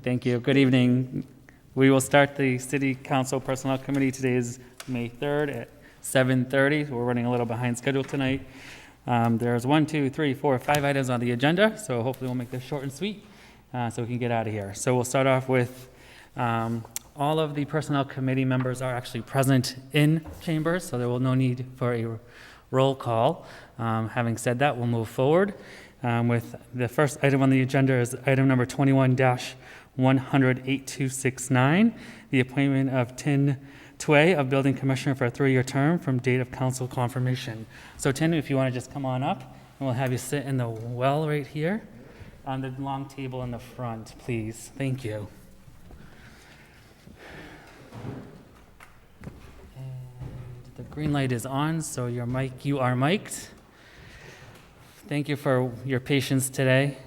Thank you. Good evening. We will start the City Council Personnel Committee. Today is May 3rd at 7:30. We're running a little behind schedule tonight. There's 5 items on the agenda, so hopefully we'll make this short and sweet so we can get out of here. So we'll start off with all of the Personnel Committee members are actually present in chambers, so there will no need for a roll call. Having said that, we'll move forward with the first item on the agenda is item number 21-100-8269, the appointment of Tin Tway of Building Commissioner for a 3-year term from date of council confirmation. So Tin, if you want to just come on up, and we'll have you sit in the well right here on the long table in the front, please. Thank you. And the green light is on, so you are mic'd. Thank you for your patience today.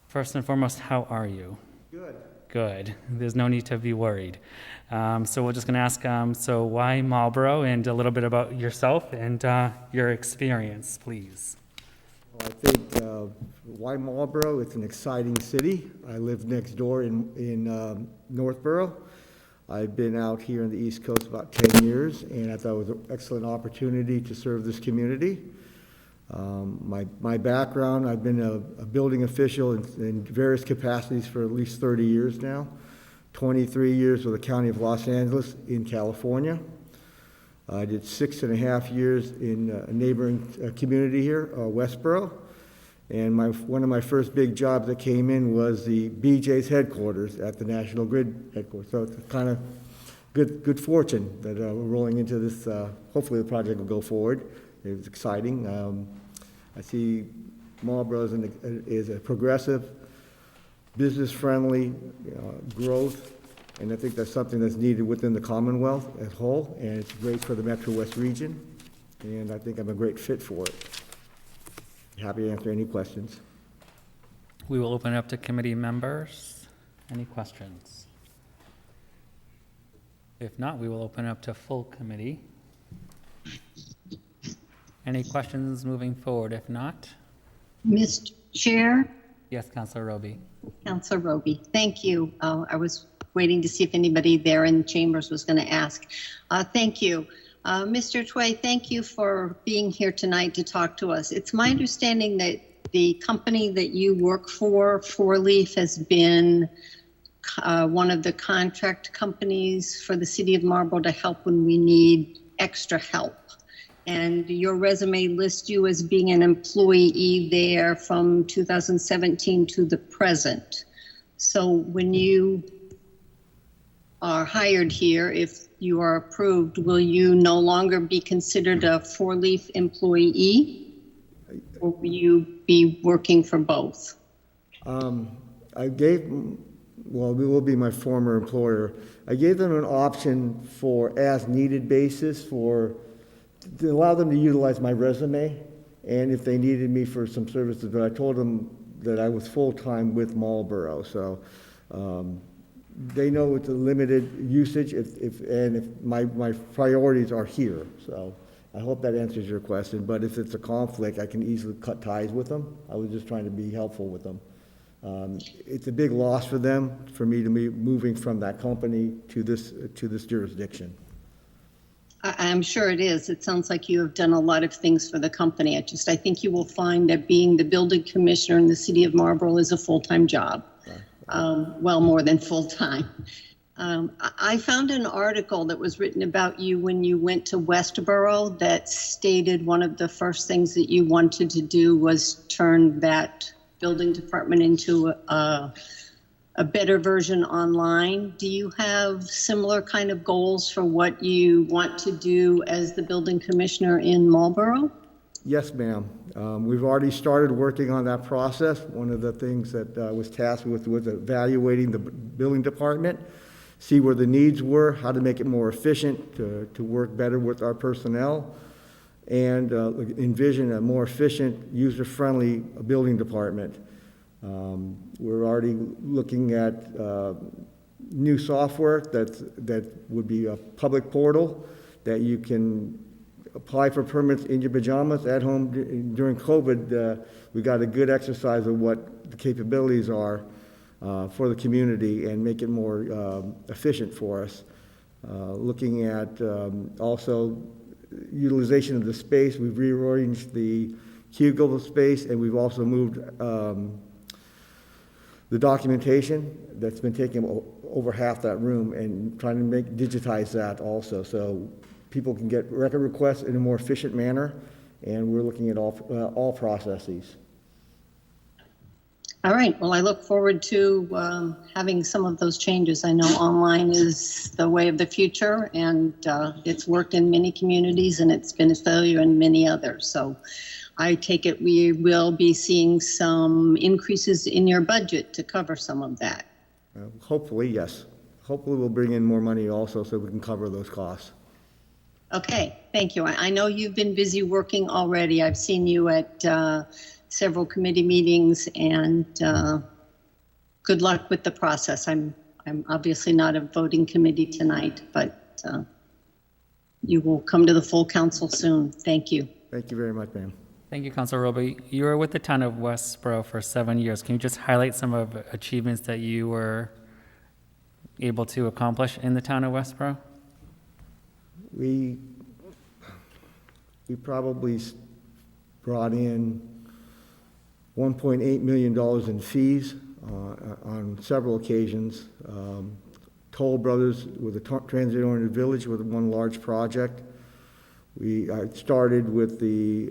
First and foremost, how are you? Good. Good. There's no need to be worried. So we're just going to ask, so why Marlborough, and a little bit about yourself and your experience, please. Well, I think why Marlborough? It's an exciting city. I live next door in Northborough. I've been out here on the East Coast about 10 years, and I thought it was an excellent opportunity to serve this community. My background, I've been a building official in various capacities for at least 30 years now. 23 years with the County of Los Angeles in California. I did 6.5 years in a neighboring community here, Westboro. And one of my first big jobs that came in was the BJ's headquarters at the National Grid headquarters. So it's kind of good fortune that we're rolling into this. Hopefully the project will go forward. It's exciting. I see Marlborough is a progressive, business-friendly growth, and I think that's something that's needed within the Commonwealth as a whole, and it's great for the Metro West region, and I think I'm a great fit for it. Happy to answer any questions. We will open it up to committee members. Any questions? If not, we will open it up to full committee. Any questions moving forward? If not? Mr. Chair? Yes, Councilor Roby. Councilor Roby, thank you. I was waiting to see if anybody there in chambers was going to ask. Thank you. Mr. Tway, thank you for being here tonight to talk to us. It's my understanding that the company that you work for, Four Leaf, has been one of the contract companies for the city of Marlborough to help when we need extra help. And your resume lists you as being an employee there from 2017 to the present. So when you are hired here, if you are approved, will you no longer be considered a Four Leaf employee? Or will you be working for both? Well, we will be my former employer. I gave them an option for as-needed basis to allow them to utilize my resume, and if they needed me for some services, but I told them that I was full-time with Marlborough, so they know it's a limited usage if my priorities are here. So I hope that answers your question, but if it's a conflict, I can easily cut ties with them. I was just trying to be helpful with them. It's a big loss for them, for me to be moving from that company to this jurisdiction. I'm sure it is. It sounds like you have done a lot of things for the company. I think you will find that being the building commissioner in the city of Marlborough is a full-time job. Well, more than full-time. I found an article that was written about you when you went to Westboro that stated one of the first things that you wanted to do was turn that building department into a better version online. Do you have similar kind of goals for what you want to do as the building commissioner in Marlborough? Yes, ma'am. We've already started working on that process. One of the things that I was tasked with was evaluating the building department, see where the needs were, how to make it more efficient, to work better with our personnel, and envision a more efficient, user-friendly building department. We're already looking at new software that would be a public portal that you can apply for permits in your pajamas at home. During COVID, we got a good exercise of what the capabilities are for the community and make it more efficient for us. Looking at also utilization of the space, we've rearranged the cubicle space, and we've also moved the documentation that's been taking over half that room, and trying to digitize that also, so people can get record requests in a more efficient manner, and we're looking at all processes. All right, well, I look forward to having some of those changes. I know online is the way of the future, and it's worked in many communities, and it's been a failure in many others. So I take it we will be seeing some increases in your budget to cover some of that. Hopefully, yes. Hopefully we'll bring in more money also so we can cover those costs. Okay, thank you. I know you've been busy working already. I've seen you at several committee meetings, and good luck with the process. I'm obviously not a voting committee tonight, but you will come to the full council soon. Thank you. Thank you very much, ma'am. Thank you, Councilor Roby. You were with the town of Westboro for 7 years. Can you just highlight some of the achievements that you were able to accomplish in the town of Westboro? We probably brought in $1.8 million in fees on several occasions. Toll Brothers with the transit-oriented village with one large project. I started with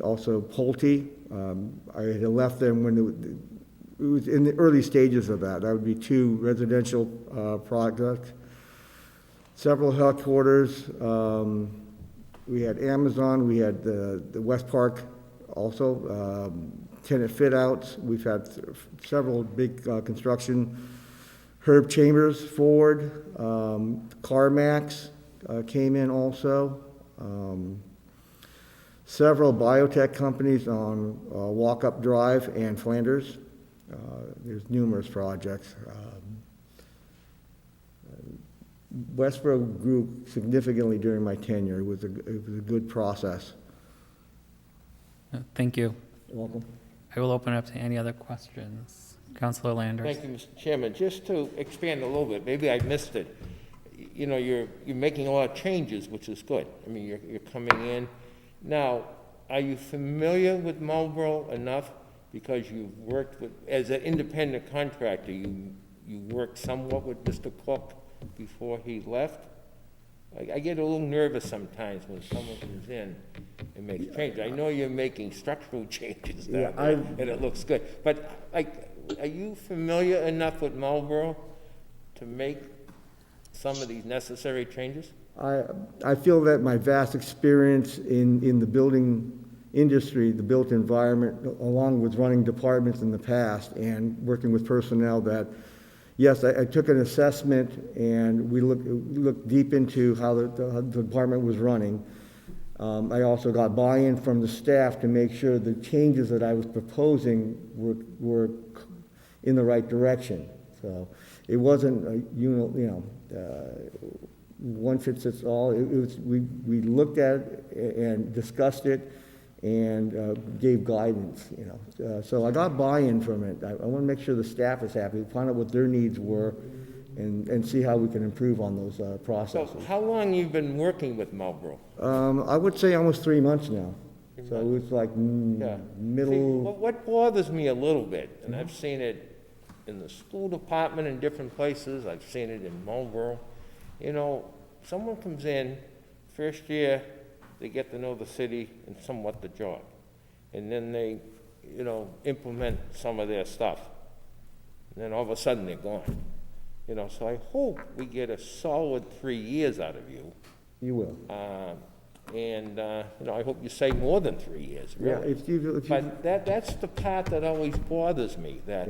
also Pulte. I had left them when it was in the early stages of that. That would be 2 residential projects, several headquarters. We had Amazon. We had the West Park also. Tenant fit outs. We've had several big construction. Herb Chambers, Ford, CarMax came in also. Several biotech companies on Walk-Up Drive and Flanders. There's numerous projects. Westboro grew significantly during my tenure. It was a good process. Thank you. You're welcome. I will open up to any other questions. Councilor Landers. Thank you, Mr. Chairman. Just to expand a little bit, maybe I missed it. You know, you're making a lot of changes, which is good. I mean, you're coming in. Now, are you familiar with Marlborough enough, because you've worked with, as an independent contractor, you worked somewhat with Mr. Cook before he left? I get a little nervous sometimes when someone comes in and makes changes. I know you're making structural changes down there, and it looks good. But, are you familiar enough with Marlborough to make some of these necessary changes? I feel that my vast experience in the building industry, the built environment, along with running departments in the past and working with personnel, that yes, I took an assessment, and we looked deep into how the department was running. I also got buy-in from the staff to make sure the changes that I was proposing were in the right direction. So it wasn't one fits fits all. We looked at it and discussed it and gave guidance. So I got buy-in from it. I want to make sure the staff is happy, find out what their needs were, and see how we can improve on those processes. So how long you've been working with Marlborough? I would say almost 3 months now. So it was like middle. See, what bothers me a little bit, and I've seen it in the school department in different places, I've seen it in Marlborough. Someone comes in, first year, they get to know the city and somewhat the job. And then they, implement some of their stuff. And then all of a sudden they're gone. So I hope we get a solid 3 years out of you. You will. I hope you say more than 3 years, really. Yeah, But that's the part that always bothers me, that,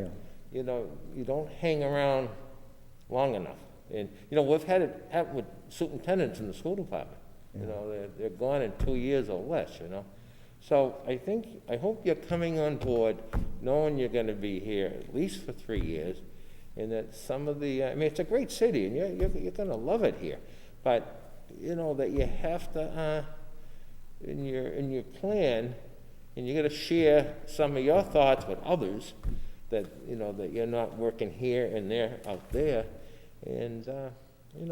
you don't hang around long enough. And, we've had it happen with superintendents in the school department. They're gone in 2 years or less, So I hope you're coming on board knowing you're going to be here at least for 3 years, and that some of the, it's a great city, and you're going to love it here. But, that you have to, in your plan, and you're going to share some of your thoughts with others, that, that you're not working here and there, out there. And,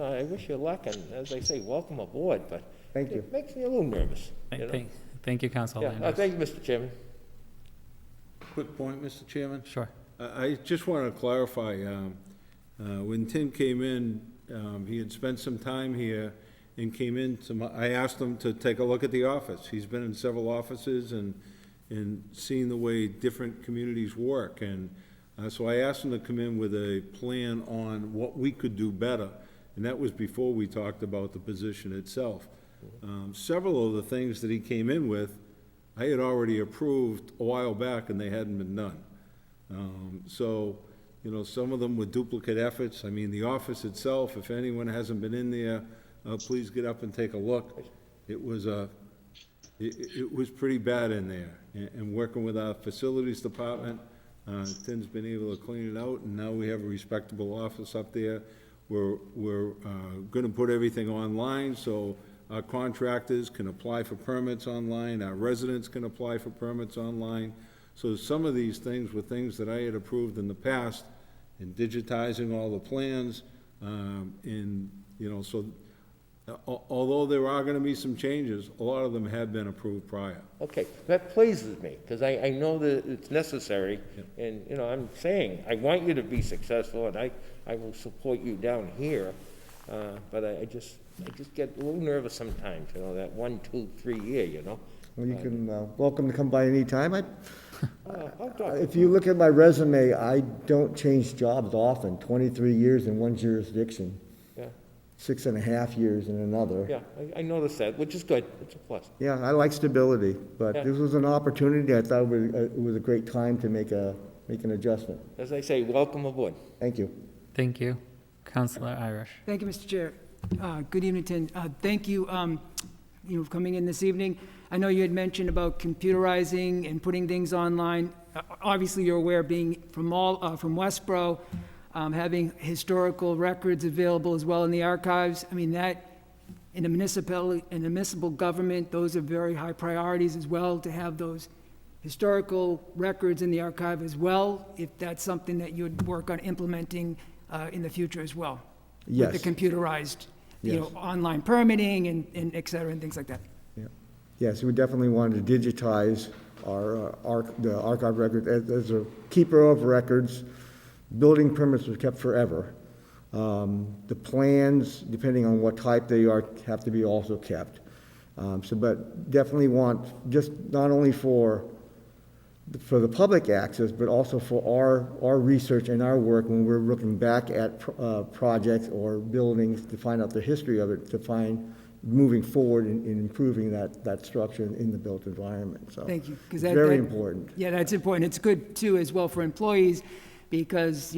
I wish you luck, and as I say, welcome aboard, but Thank you. it makes me a little nervous. Thank you, Councilor Yeah, Landers. thank you, Mr. Chairman. Quick point, Mr. Chairman. Sure. I just want to clarify, when Tim came in, he had spent some time here and came in I asked him to take a look at the office. He's been in several offices and seen the way different communities work. And so I asked him to come in with a plan on what we could do better. And that was before we talked about the position itself. Several of the things that he came in with, I had already approved a while back and they hadn't been done. So, some of them were duplicate efforts. I mean, the office itself, if anyone hasn't been in there, please get up and take a look. It was pretty bad in there. And working with our facilities department, Tim's been able to clean it out, and now we have a respectable office up there. We're gonna put everything online, so our contractors can apply for permits online, our residents can apply for permits online. So some of these things were things that I had approved in the past, in digitizing all the plans, so although there are gonna be some changes, a lot of them have been approved prior. Okay, that pleases me, because I know that it's necessary, and, I'm saying, I want you to be successful, and I will support you down here, but I just get a little nervous sometimes, that 1, 2, 3 year, Well, you can, welcome to come by anytime. I'll talk. If you look at my resume, I don't change jobs often, 23 years in one jurisdiction, Yeah, 6.5 years in another. yeah, I noticed that, which is good, it's a plus. Yeah, I like stability, but Yeah. this was an opportunity. I thought it was a great time to make an adjustment. As I say, welcome aboard. Thank you. Thank you. Councilor Irish. Thank you, Mr. Chair. Good evening, Tim. Thank you, for coming in this evening. I know you had mentioned about computerizing and putting things online. Obviously, you're aware, being from Westboro, having historical records available as well in the archives. I mean, that, in a municipal government, those are very high priorities as well, to have those historical records in the archive as well, if that's something that you would work on implementing in the future as well. Yes. With the computerized, Yes. online permitting and et cetera, and things like that. Yeah. Yes, we definitely wanted to digitize the archive record. As a keeper of records, building permits were kept forever. The plans, depending on what type they are, have to be also kept. But definitely want, just not only for the public access, but also for our research and our work when we're looking back at projects or buildings to find out the history of it, to find moving forward in improving that structure in the built environment. So Thank you. 'Cause it's very important. Yeah, that's important. It's good, too, as well for employees, because,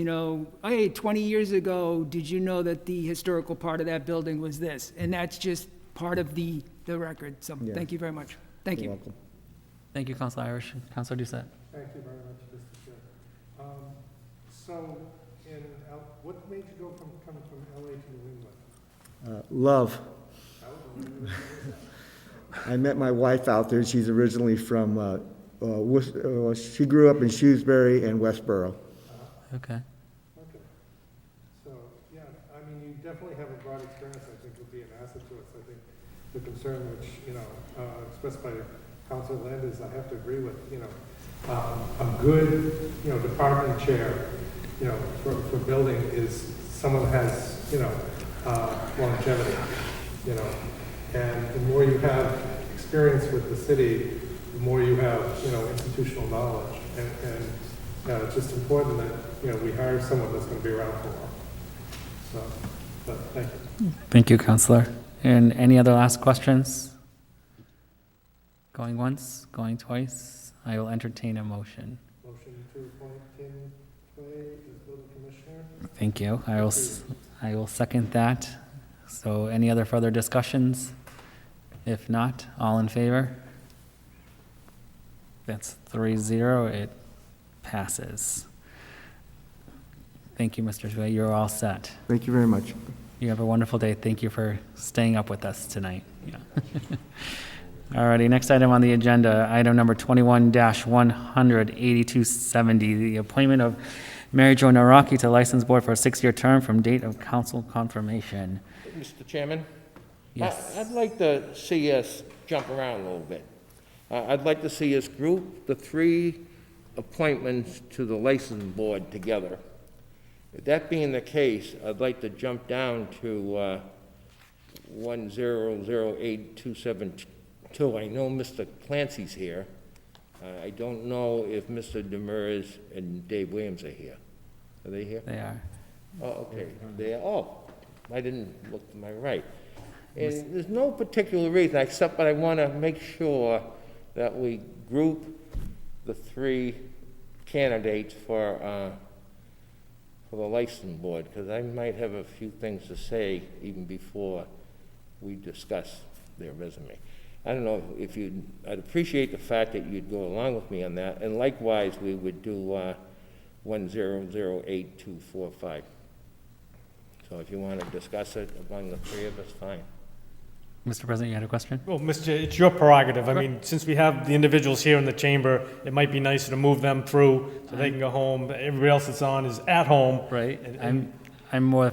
hey, 20 years ago, did you know that the historical part of that building was this? And that's just part of the record. So Yeah. thank you very much. Thank You're you. welcome. Thank you, Councilor Irish. Councilor Doucette. Thank you very much, Mr. Chair. So, what made you go from coming from LA to New England? Love. I met my wife out there. She's originally from, she grew up in Shrewsbury and Westboro. Okay. Okay. So, yeah, I mean, you definitely have a broad experience, I think, would be an asset to us. I think the concern which, expressed by Councilor Landers, I have to agree with, a good, department chair, for building is someone that has, longevity, and the more you have experience with the city, the more you have, institutional knowledge. And it's just important that, we hire someone that's going to be around for a while. So, but thank you. Thank you, Councilor. And any other last questions? Going once, going twice? I will entertain a motion. Motion to appoint Tim Tway as building commissioner. Thank you. I will second that. So any other further discussions? If not, all in favor? That's 3-0. It passes. Thank you, Mr. Tway. You're all set. Thank you very much. You have a wonderful day. Thank you for staying up with us tonight. Yeah. Alrighty, next item on the agenda, item number 21-100, 8270, the appointment of Mary Jo Naraki to License Board for a 6-year term from date of council confirmation. Mr. Chairman? Yes. I'd like to see us jump around a little bit. I'd like to see us group the 3 appointments to the license board together. That being the case, I'd like to jump down to 1008272. I know Mr. Clancy's here. I don't know if Mr. Demers and Dave Williams are here. Are they here? They are. Oh, okay, they are, I didn't look to my right. And there's no particular reason, except that I want to make sure that we group the 3 candidates for the license board, because I might have a few things to say even before we discuss their resume. I don't know if I'd appreciate the fact that you'd go along with me on that, and likewise, we would do 1008245. So if you want to discuss it among the 3 of us, fine. Mr. President, you had a question? Well, it's your prerogative. I mean, since we have the individuals here in the chamber, it might be nicer to move them through so they can go home. Everybody else that's on is at home. Right, I'm more,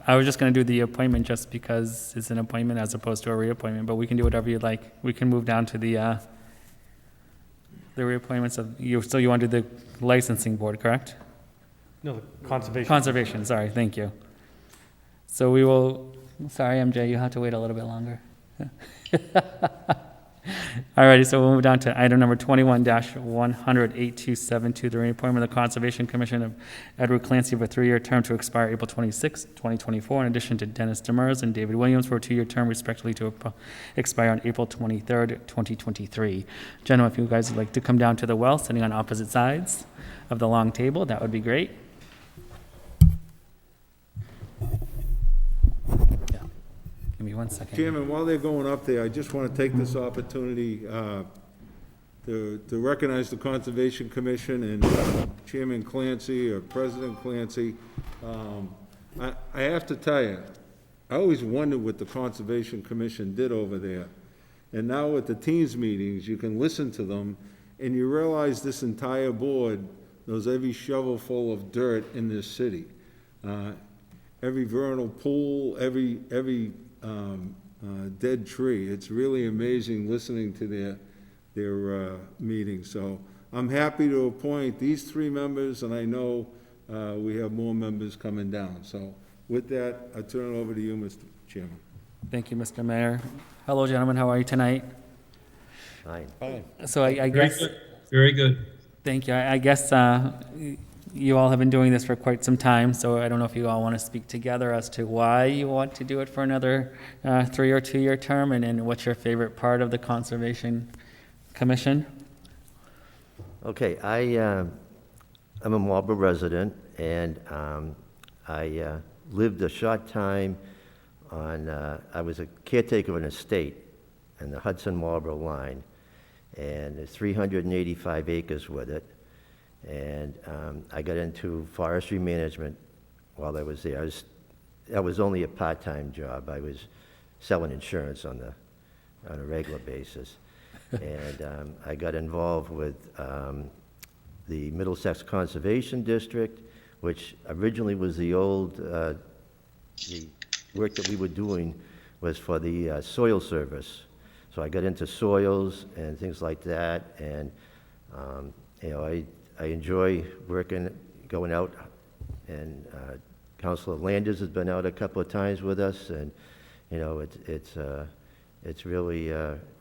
I was just gonna do the appointment just because it's an appointment as opposed to a reappointment, but we can do whatever you'd like. We can move down to the reappointments of, so you want to do the licensing board, correct? No, the conservation. Conservation, sorry, thank you. So we will, sorry, MJ, you have to wait a little bit longer. Alrighty, so we'll move down to item number 21-1008272, the reappointment of the Conservation Commission of Edward Clancy for a 3-year term to expire April 26, 2024, in addition to Dennis Demers and David Williams for a 2-year term respectively to expire on April 23rd, 2023. Gentlemen, if you guys would like to come down to the well, sitting on opposite sides of the long table, that would be great. Give me 1 second. Chairman, while they're going up there, I just want to take this opportunity to recognize the Conservation Commission and Chairman Clancy, or President Clancy. I have to tell you, I always wondered what the Conservation Commission did over there. And now at the Teams meetings, you can listen to them, and you realize this entire board knows every shovelful of dirt in this city. Every vernal pool, every dead tree. It's really amazing listening to their meetings. So I'm happy to appoint these 3 members, and I know we have more members coming down. So with that, I turn it over to you, Mr. Chairman. Thank you, Mr. Mayor. Hello, gentlemen, how are you tonight? Fine. So I guess, Very good. thank you. I guess you all have been doing this for quite some time, so I don't know if you all want to speak together as to why you want to do it for another 3 or 2-year term, and then what's your favorite part of the Conservation Commission? Okay, I'm a Marlborough resident, and I lived a short time on, I was a caretaker of an estate in the Hudson-Marlborough line, and there's 385 acres with it. And I got into forestry management while I was there. That was only a part-time job. I was selling insurance on a regular basis. And I got involved with the Middlesex Conservation District, which originally was the old, the work that we were doing was for the soil service. So I got into soils and things like that, and I enjoy working, going out, and Councilor Landers has been out a couple of times with us, and it's really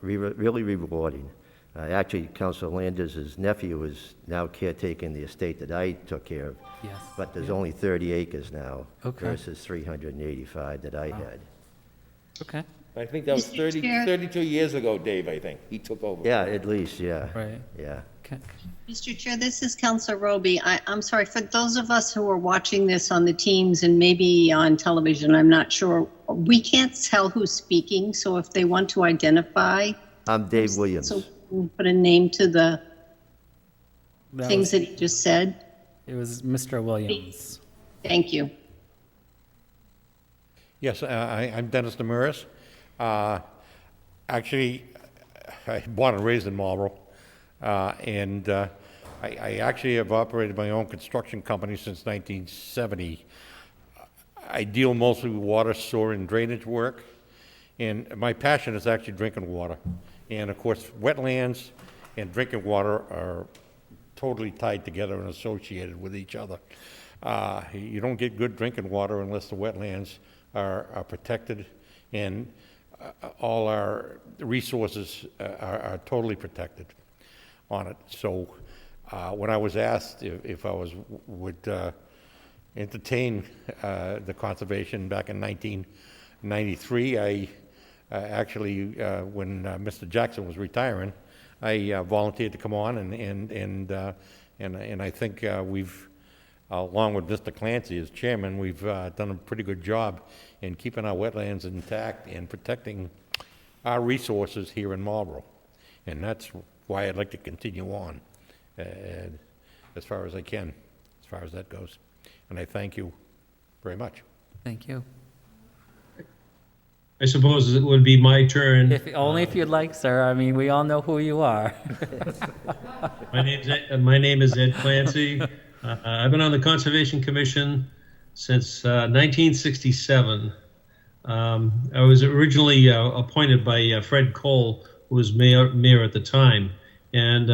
really rewarding. Actually, Councilor Landers' nephew is now caretaking the estate that I took care of. Yes. But there's only 30 acres now Okay. versus 385 that I had. Okay, I think that was Mr. Chair. 32 years ago, Dave, I think. He took over. Yeah, at least, yeah. right. Yeah. Okay. Mr. Chair, this is Councilor Roby. I'm sorry, for those of us who are watching this on the Teams and maybe on television, I'm not sure, we can't tell who's speaking, so if they want to identify. I'm Dave Williams. So we can put a name to the That things was- that he just said. It was Mr. Williams. Thank you. Yes, I'm Dennis Demers. Actually, born and raised in Marlborough, and I actually have operated my own construction company since 1970. I deal mostly with water, sewer, and drainage work, and my passion is actually drinking water. And of course, wetlands and drinking water are totally tied together and associated with each other. You don't get good drinking water unless the wetlands are protected, and all our resources are totally protected on it. So when I was asked if I would entertain the conservation back in 1993, I actually, when Mr. Jackson was retiring, I volunteered to come on, and I think we've, along with Mr. Clancy as chairman, we've done a pretty good job in keeping our wetlands intact and protecting our resources here in Marlborough. And that's why I'd like to continue on as far as I can, as far as that goes. And I thank you very much. Thank you. I suppose it would be my turn. Only if you'd like, sir. I mean, we all know who you are. My name is Ed Clancy. I've been on the Conservation Commission since 1967. I was originally appointed by Fred Cole, who was mayor at the time. And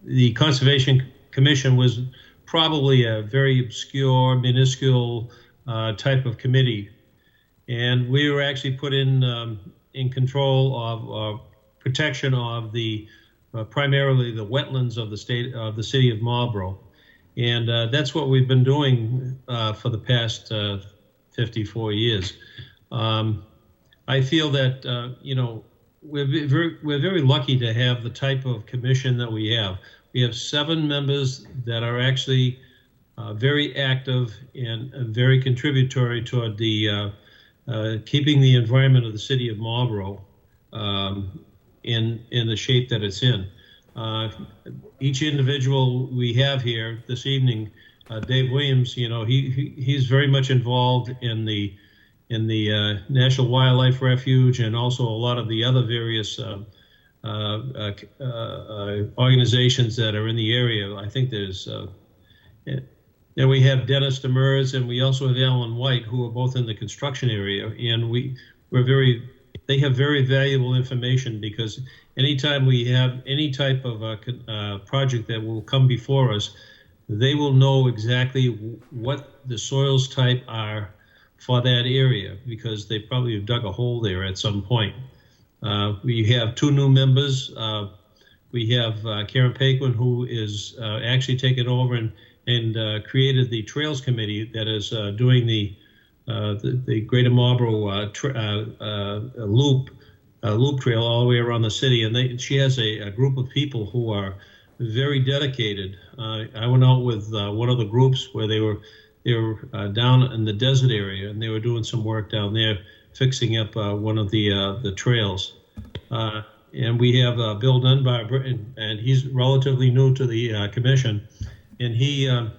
the Conservation Commission was probably a very obscure, minuscule type of committee. And we were actually put in control of protection of the primarily the wetlands of the city of Marlborough. And that's what we've been doing for the past 54 years. I feel that, we're very lucky to have the type of commission that we have. We have 7 members that are actually very active and very contributory toward the keeping the environment of the city of Marlborough in the shape that it's in. Each individual we have here this evening, Dave Williams, he's very much involved in the National Wildlife Refuge and also a lot of the other various organizations that are in the area. I think there's then we have Dennis Demers, and we also have Alan White, who are both in the construction area, and they have very valuable information, because anytime we have any type of project that will come before us, they will know exactly what the soils type are for that area, because they probably have dug a hole there at some point. We have 2 new members. We have Karen Paquin, who is actually taken over and created the Trails Committee that is doing the Greater Marlborough loop trail all the way around the city. And she has a group of people who are very dedicated. I went out with one of the groups where they were down in the desert area, and they were doing some work down there, fixing up one of the trails. And we have Bill Dunbar, and he's relatively new to the commission. And he's an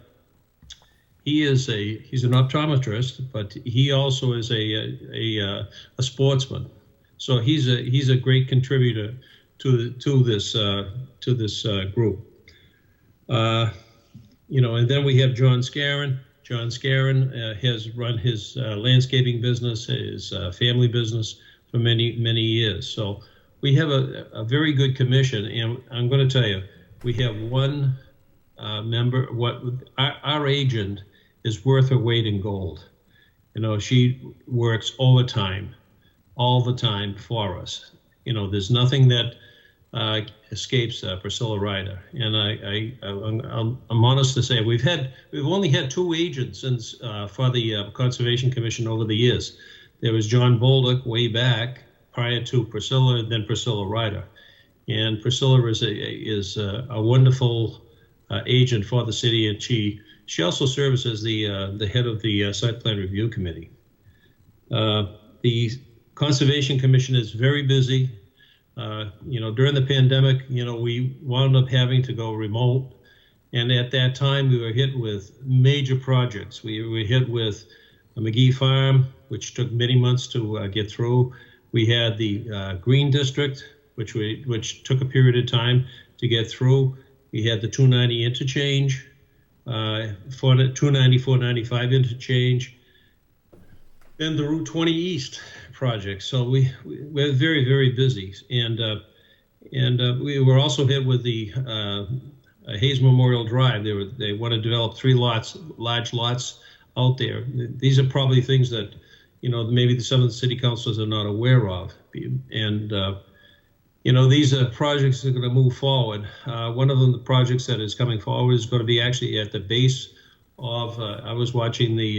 optometrist, but he also is a sportsman. So he's a great contributor to this group. And then we have John Scarron. John Scarron has run his landscaping business, his family business for many years. So we have a very good commission, and I'm going to tell you, we have one member. Our agent is worth her weight in gold. She works overtime all the time for us. There's nothing that escapes Priscilla Ryder. And I'm honest to say we've only had 2 agents since for the Conservation Commission over the years. There was John Bolduc way back prior to Priscilla, and then Priscilla Ryder. And Priscilla is a wonderful agent for the city, and she also serves as the head of the Site Plan Review Committee. The Conservation Commission is very busy. During the pandemic, we wound up having to go remote. And at that time, we were hit with major projects. We were hit with the McGee Farm, which took many months to get through. We had the Green District, which took a period of time to get through. We had the 290 interchange, 290, 495 interchange, then the Route 20 East project. So we're very, very busy. And we were also hit with the Hayes Memorial Drive. They want to develop 3 large lots out there. These are probably things that, maybe some of the city councilors are not aware of. And, these are projects that are going to move forward. One of them, the projects that is coming forward, is going to be actually at the base of, I was watching the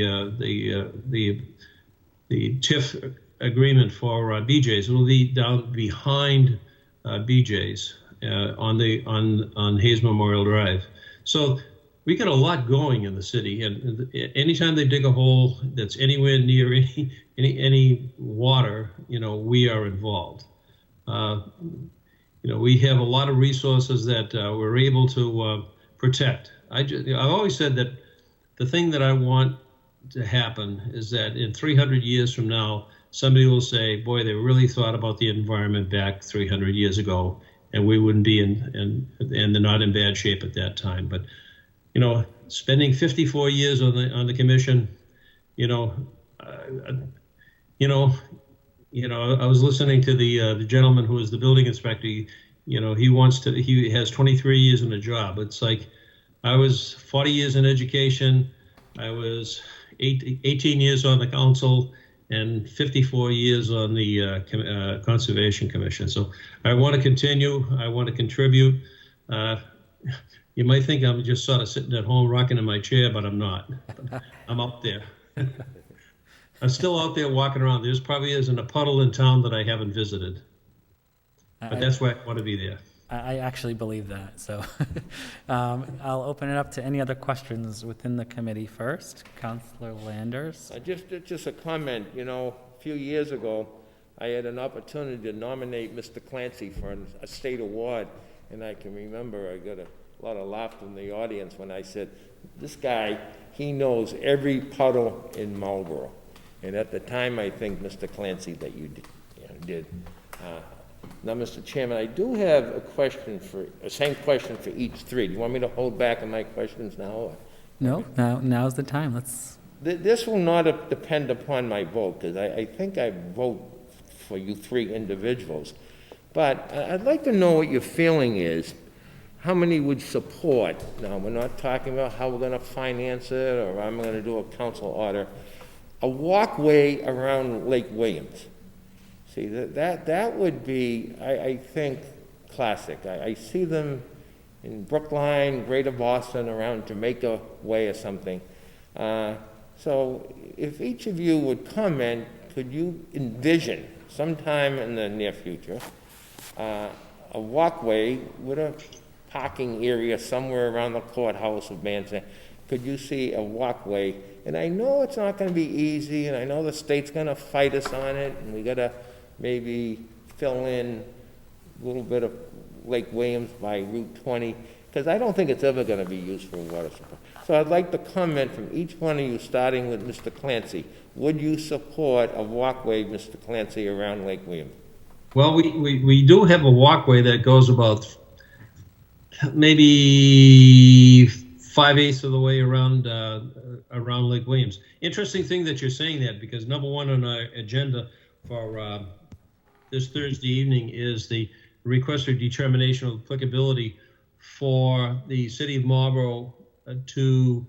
TIF agreement for BJ's. It'll be down behind BJ's on Hayes Memorial Drive. So we got a lot going in the city, and anytime they dig a hole that's anywhere near any water, we are involved. We have a lot of resources that we're able to protect. I've always said that the thing that I want to happen is that in 300 years from now, somebody will say, boy, they really thought about the environment back 300 years ago, and we wouldn't be and they're not in bad shape at that time. But, spending 54 years on the commission, I was listening to the gentleman who is the building inspector. He has 23 years in a job. It's like I was 40 years in education. I was 18 years on the council and 54 years on the Conservation Commission. So I want to continue. I want to contribute. You might think I'm just sort of sitting at home rocking in my chair, but I'm not. I'm up there. I'm still out there walking around. There's probably isn't a puddle in town that I haven't visited. But that's why I want to be there. I actually believe that. So I'll open it up to any other questions within the committee first. Councilor Landers. Just a comment. A few years ago, I had an opportunity to nominate Mr. Clancy for a state award, and I can remember I got a lot of laughter in the audience when I said, this guy, he knows every puddle in Marlborough. And at the time, I think, Mr. Clancy, that you did. Now, Mr. Chairman, I do have a same question for each 3. Do you want me to hold back on my questions now? Or? No, now's the time. This will not depend upon my vote, because I think I vote for you 3 individuals. But I'd like to know what your feeling is. How many would support? Now, we're not talking about how we're going to finance it, or I'm going to do a council order. A walkway around Lake Williams. See, that would be, I think, classic. I see them in Brookline, Greater Boston, around Jamaica Way or something. So if each of you would comment, could you envision sometime in the near future a walkway with a parking area somewhere around the courthouse of Manson? Could you see a walkway? And I know it's not going to be easy, and I know the state's going to fight us on it, and we got to maybe fill in a little bit of Lake Williams by Route 20, because I don't think it's ever going to be used for water supply. So I'd like to comment from each one of you, starting with Mr. Clancy. Would you support a walkway, Mr. Clancy, around Lake Williams? Well, we do have a walkway that goes about maybe 5/8 of the way around Lake Williams. Interesting thing that you're saying that, because number one on our agenda for this Thursday evening is the request for determination of applicability for the city of Marlborough to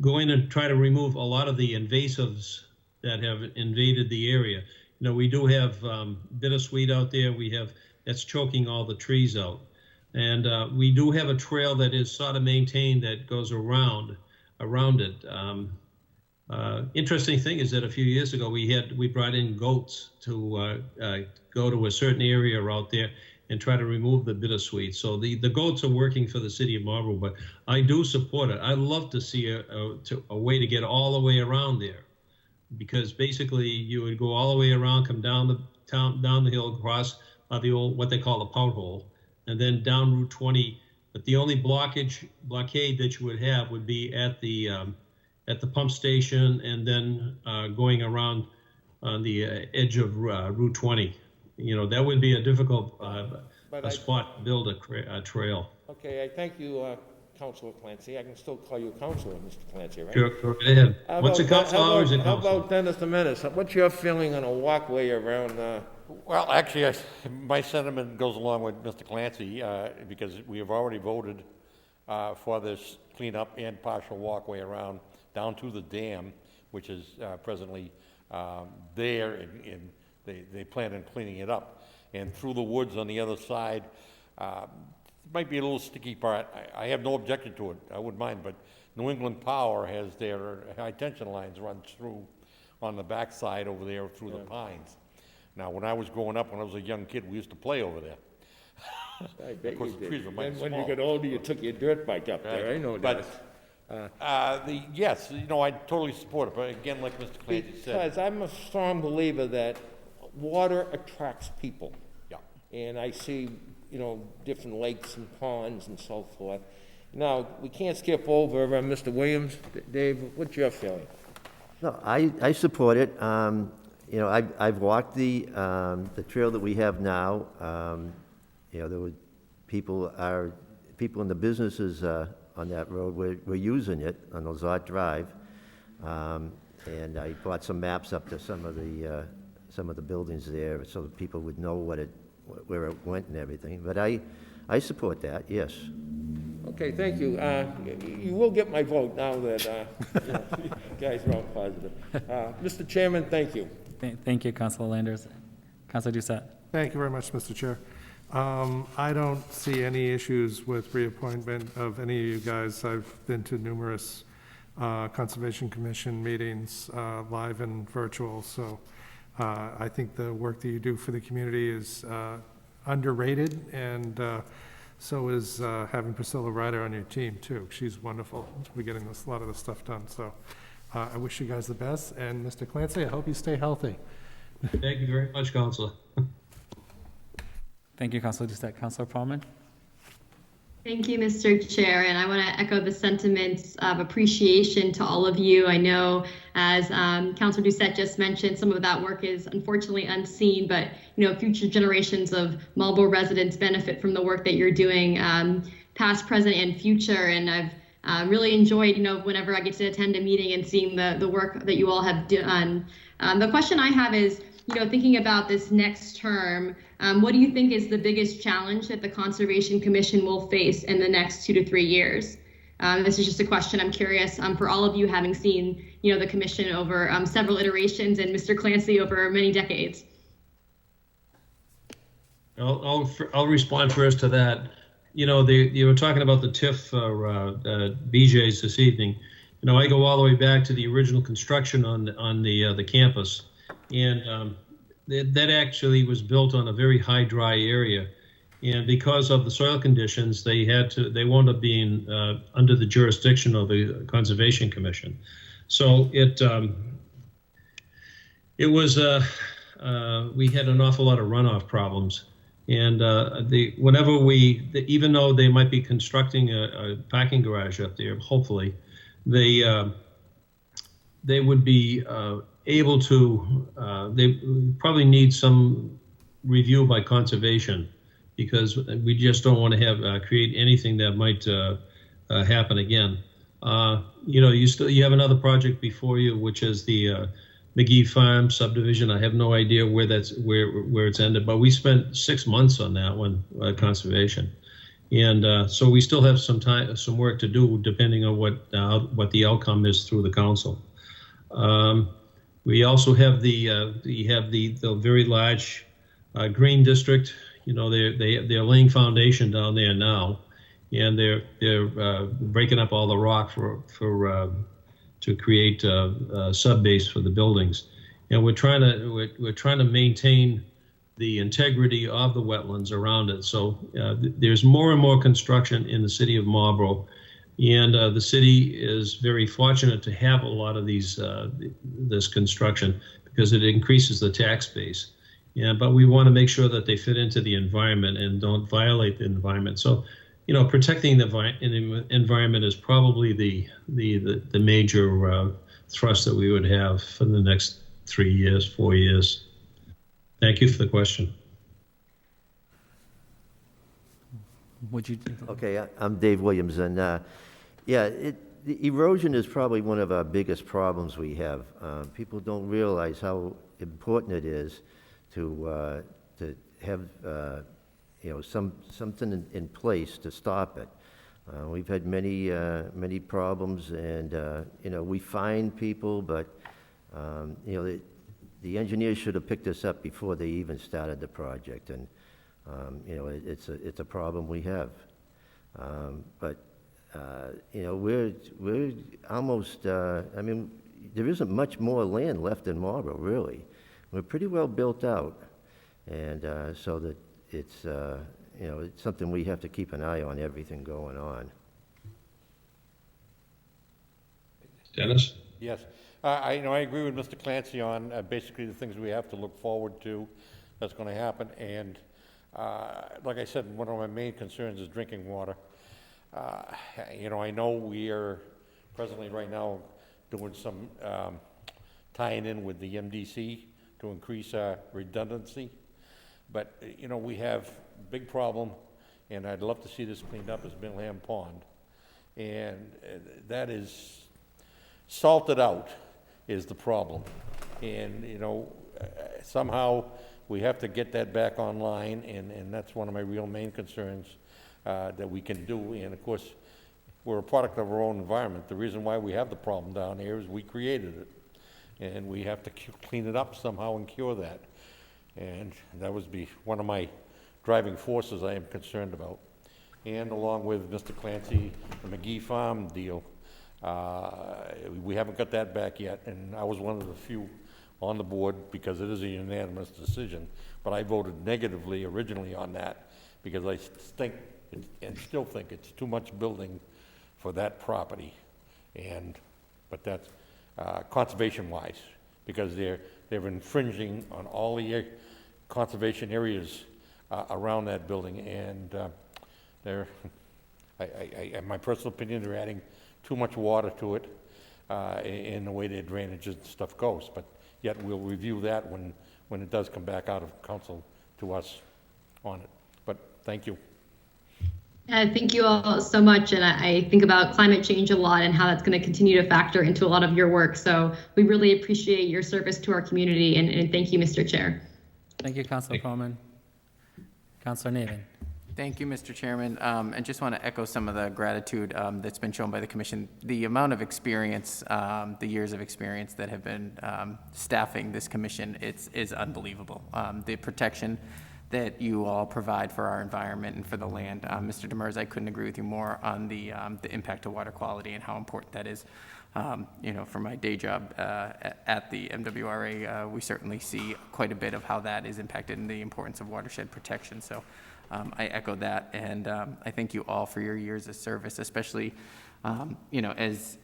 go in and try to remove a lot of the invasives that have invaded the area. We do have bittersweet out there. That's choking all the trees out. And we do have a trail that is sort of maintained that goes around it. Interesting thing is that a few years ago we brought in goats to go to a certain area out there and try to remove the bittersweet. So the goats are working for the city of Marlborough, but I do support it. I'd love to see a way to get all the way around there, because basically you would go all the way around, come down the hill, across the old, what they call the pout hole, and then down Route 20. But the only blockade that you would have would be at the pump station, and then going around on the edge of Route 20. that would be a difficult But a spot to build a trail. Okay, I thank you, Councilor Clancy. I can still call you Councilor, Mr. Clancy, right? Sure, go ahead. How What's a about- council, always a How council? about Dennis the Menace? What's your feeling on a walkway around, Well, actually, my sentiment goes along with Mr. Clancy, because we have already voted for this cleanup and partial walkway around down to the dam, which is presently there, and they plan on cleaning it up. And through the woods on the other side, it might be a little sticky part. I have no objection to it. I wouldn't mind, but New England Power has their high-tension lines run through on the backside over there through the pines. Now, when I was growing up, when I was a young kid, we used to play over there. I bet Of course, you the trees did. were mighty When you small. got older, you took your dirt bike up there, I know that. Yes, I totally support it, but again, like Mr. Clancy said. Because I'm a strong believer that water attracts people. Yeah. And I see, different lakes and ponds and so forth. Now, we can't skip over Mr. Williams. Dave, what's your feeling? No, I support it. I've walked the trail that we have now. There were people in the businesses on that road were using it on Ozark Drive. And I brought some maps up to some of the buildings there so that people would know where it went and everything. But I support that, yes. Okay, thank you. You will get my vote now that you guys are all positive. Mr. Chairman, thank you. Thank you, Councilor Landers. Councilor Doucette. Thank you very much, Mr. Chair. I don't see any issues with reappointment of any of you guys. I've been to numerous Conservation Commission meetings, live and virtual, so I think the work that you do for the community is underrated, and so is having Priscilla Ryder on your team, too. She's wonderful. We're getting a lot of this stuff done, so I wish you guys the best, and Mr. Clancy, I hope you stay healthy. Thank you very much, Councilor. Thank you, Councilor Doucette. Councilor Paulman. Thank you, Mr. Chair, and I want to echo the sentiments of appreciation to all of you. I know, as Councilor Doucette just mentioned, some of that work is unfortunately unseen, but future generations of Marlborough residents benefit from the work that you're doing, past, present, and future. And I've really enjoyed, whenever I get to attend a meeting and seeing the work that you all have done. The question I have is, thinking about this next term, what do you think is the biggest challenge that the Conservation Commission will face in the next 2 to 3 years? This is just a question I'm curious for all of you, having seen, the commission over several iterations and Mr. Clancy over many decades. I'll respond first to that. You were talking about the TIF BJ's this evening. I go all the way back to the original construction on the campus. And that actually was built on a very high dry area, and because of the soil conditions, they wound up being under the jurisdiction of the Conservation Commission. So it was we had an awful lot of runoff problems, and even though they might be constructing a parking garage up there, hopefully they would be able to, they probably need some review by conservation, because we just don't want to have create anything that might happen again. You have another project before you, which is the McGee Farm subdivision. I have no idea where it's ended, but we spent 6 months on that one, conservation, and so we still have some work to do, depending on what the outcome is through the council. We also have the very large green district. They're laying foundation down there now, and they're breaking up all the rock to create a sub base for the buildings. And we're trying to maintain the integrity of the wetlands around it. So there's more and more construction in the city of Marlborough. And the city is very fortunate to have a lot of this construction, because it increases the tax base. But we want to make sure that they fit into the environment and don't violate the environment. So, protecting the environment is probably the major thrust that we would have for the next 3 years, 4 years. Thank you for the question. would you? Okay, I'm Dave Williams, and yeah, the erosion is probably one of our biggest problems we have. People don't realize how important it is to have something in place to stop it. We've had many problems, and we fine people, but the engineers should have picked this up before they even started the project, and it's a problem we have. But we're almost. I mean, there isn't much more land left in Marlborough, really. We're pretty well built out, and so that it's it's something we have to keep an eye on. Everything going on. Dennis? Yes. I agree with Mr. Clancy on basically the things we have to look forward to that's going to happen. And like I said, one of my main concerns is drinking water. I know we are presently right now doing some tying in with the MDC to increase our redundancy. But, we have a big problem, and I'd love to see this cleaned up, is Milham Pond. And that is salted out is the problem. And, somehow we have to get that back online, and that's one of my real main concerns that we can do. And of course, we're a product of our own environment. The reason why we have the problem down here is we created it. And we have to clean it up somehow and cure that. And that would be one of my driving forces I am concerned about. And along with Mr. Clancy, the McGee Farm deal, we haven't got that back yet, and I was one of the few on the board because it is a unanimous decision, but I voted negatively originally on that because I think, and still think, it's too much building for that property, but that's conservation-wise, because they're infringing on all the conservation areas around that building, and in my personal opinion, they're adding too much water to it in the way their drainage and stuff goes. But yet we'll review that when it does come back out of council to us on it. But thank you. Thank you all so much. And I think about climate change a lot and how that's going to continue to factor into a lot of your work. So we really appreciate your service to our community. And thank you, Mr. Chair. Thank you, Councilor Coleman. Councilor Navin. Thank you, Mr. Chairman. And just want to echo some of the gratitude that's been shown by the commission. The amount of experience, the years of experience that have been staffing this commission, is unbelievable. The protection that you all provide for our environment and for the land. Mr. Demers, I couldn't agree with you more on the impact of water quality and how important that is. For my day job at the MWRA, we certainly see quite a bit of how that is impacted and the importance of watershed protection. So I echo that, and I thank you all for your years of service, especially, as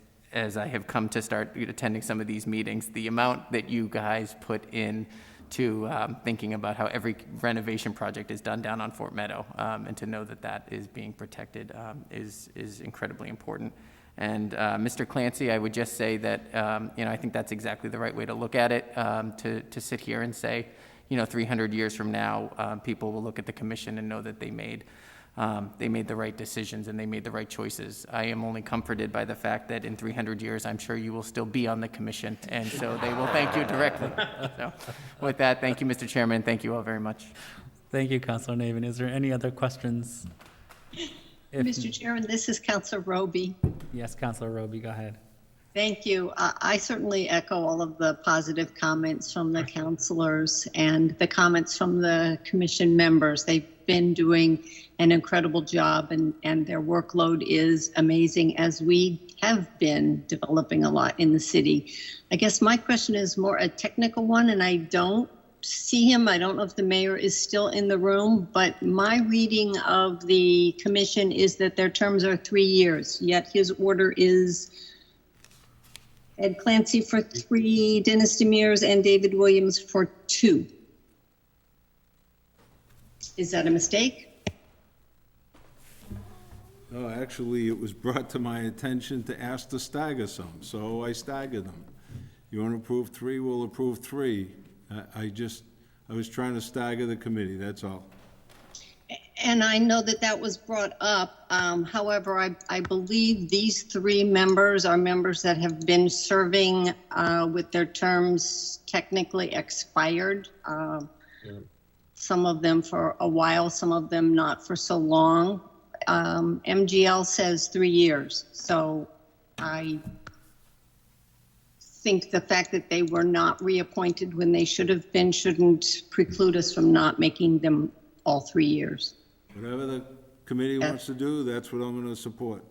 I have come to start attending some of these meetings, the amount that you guys put in to thinking about how every renovation project is done down on Fort Meadow, and to know that that is being protected is incredibly important. And Mr. Clancy, I would just say that I think that's exactly the right way to look at it. To sit here and say, 300 years from now, people will look at the commission and know that they made the right decisions and they made the right choices. I am only comforted by the fact that in 300 years, I'm sure you will still be on the commission, and so they will thank you directly. So with that, thank you, Mr. Chairman. Thank you all very much. Thank you, Councilor Navin. Is there any other questions? Mr. Chairman, this is Councilor Roby. Yes, Councilor Roby, go ahead. Thank you. I certainly echo all of the positive comments from the councilors and the comments from the commission members. They've been doing an incredible job, and their workload is amazing, as we have been developing a lot in the city. I guess my question is more a technical one, and I don't see him. I don't know if the mayor is still in the room, but my reading of the commission is that their terms are 3 years, yet his order is Ed Clancy for 3, Dennis Demers and David Williams for 2. Is that a mistake? No, actually, it was brought to my attention to ask to stagger some, so I staggered them. You want to approve 3, we'll approve 3. I was trying to stagger the committee, that's all. And I know that that was brought up. However, I believe these three members are members that have been serving with their terms technically expired. Some of them for a while, some of them not for so long. MGL says 3 years. So I think the fact that they were not reappointed when they should have been shouldn't preclude us from not making them all 3 years. Whatever the committee wants to do, that's what I'm going to support.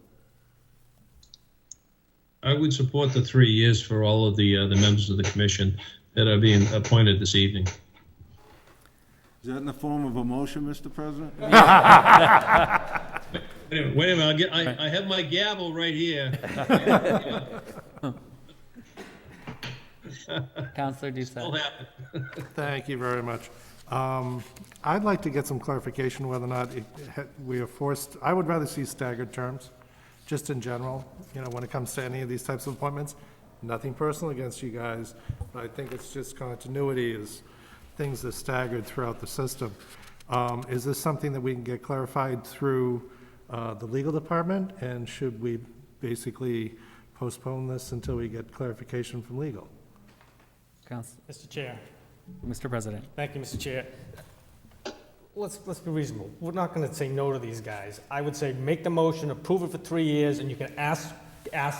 I would support the 3 years for all of the members of the commission that are being appointed this evening. Is that in the form of a motion, Mr. President? Wait a minute, I have my gavel right here. Counselor Doucette. Thank you very much. I'd like to get some clarification whether or not we are forced, I would rather see staggered terms, just in general, when it comes to any of these types of appointments. Nothing personal against you guys, but I think it's just continuity as things are staggered throughout the system. Is this something that we can get clarified through the legal department? And should we basically postpone this until we get clarification from legal? Mr. Chair. Mr. President. Thank you, Mr. Chair. Let's be reasonable. We're not going to say no to these guys. I would say make the motion, approve it for 3 years, and you can ask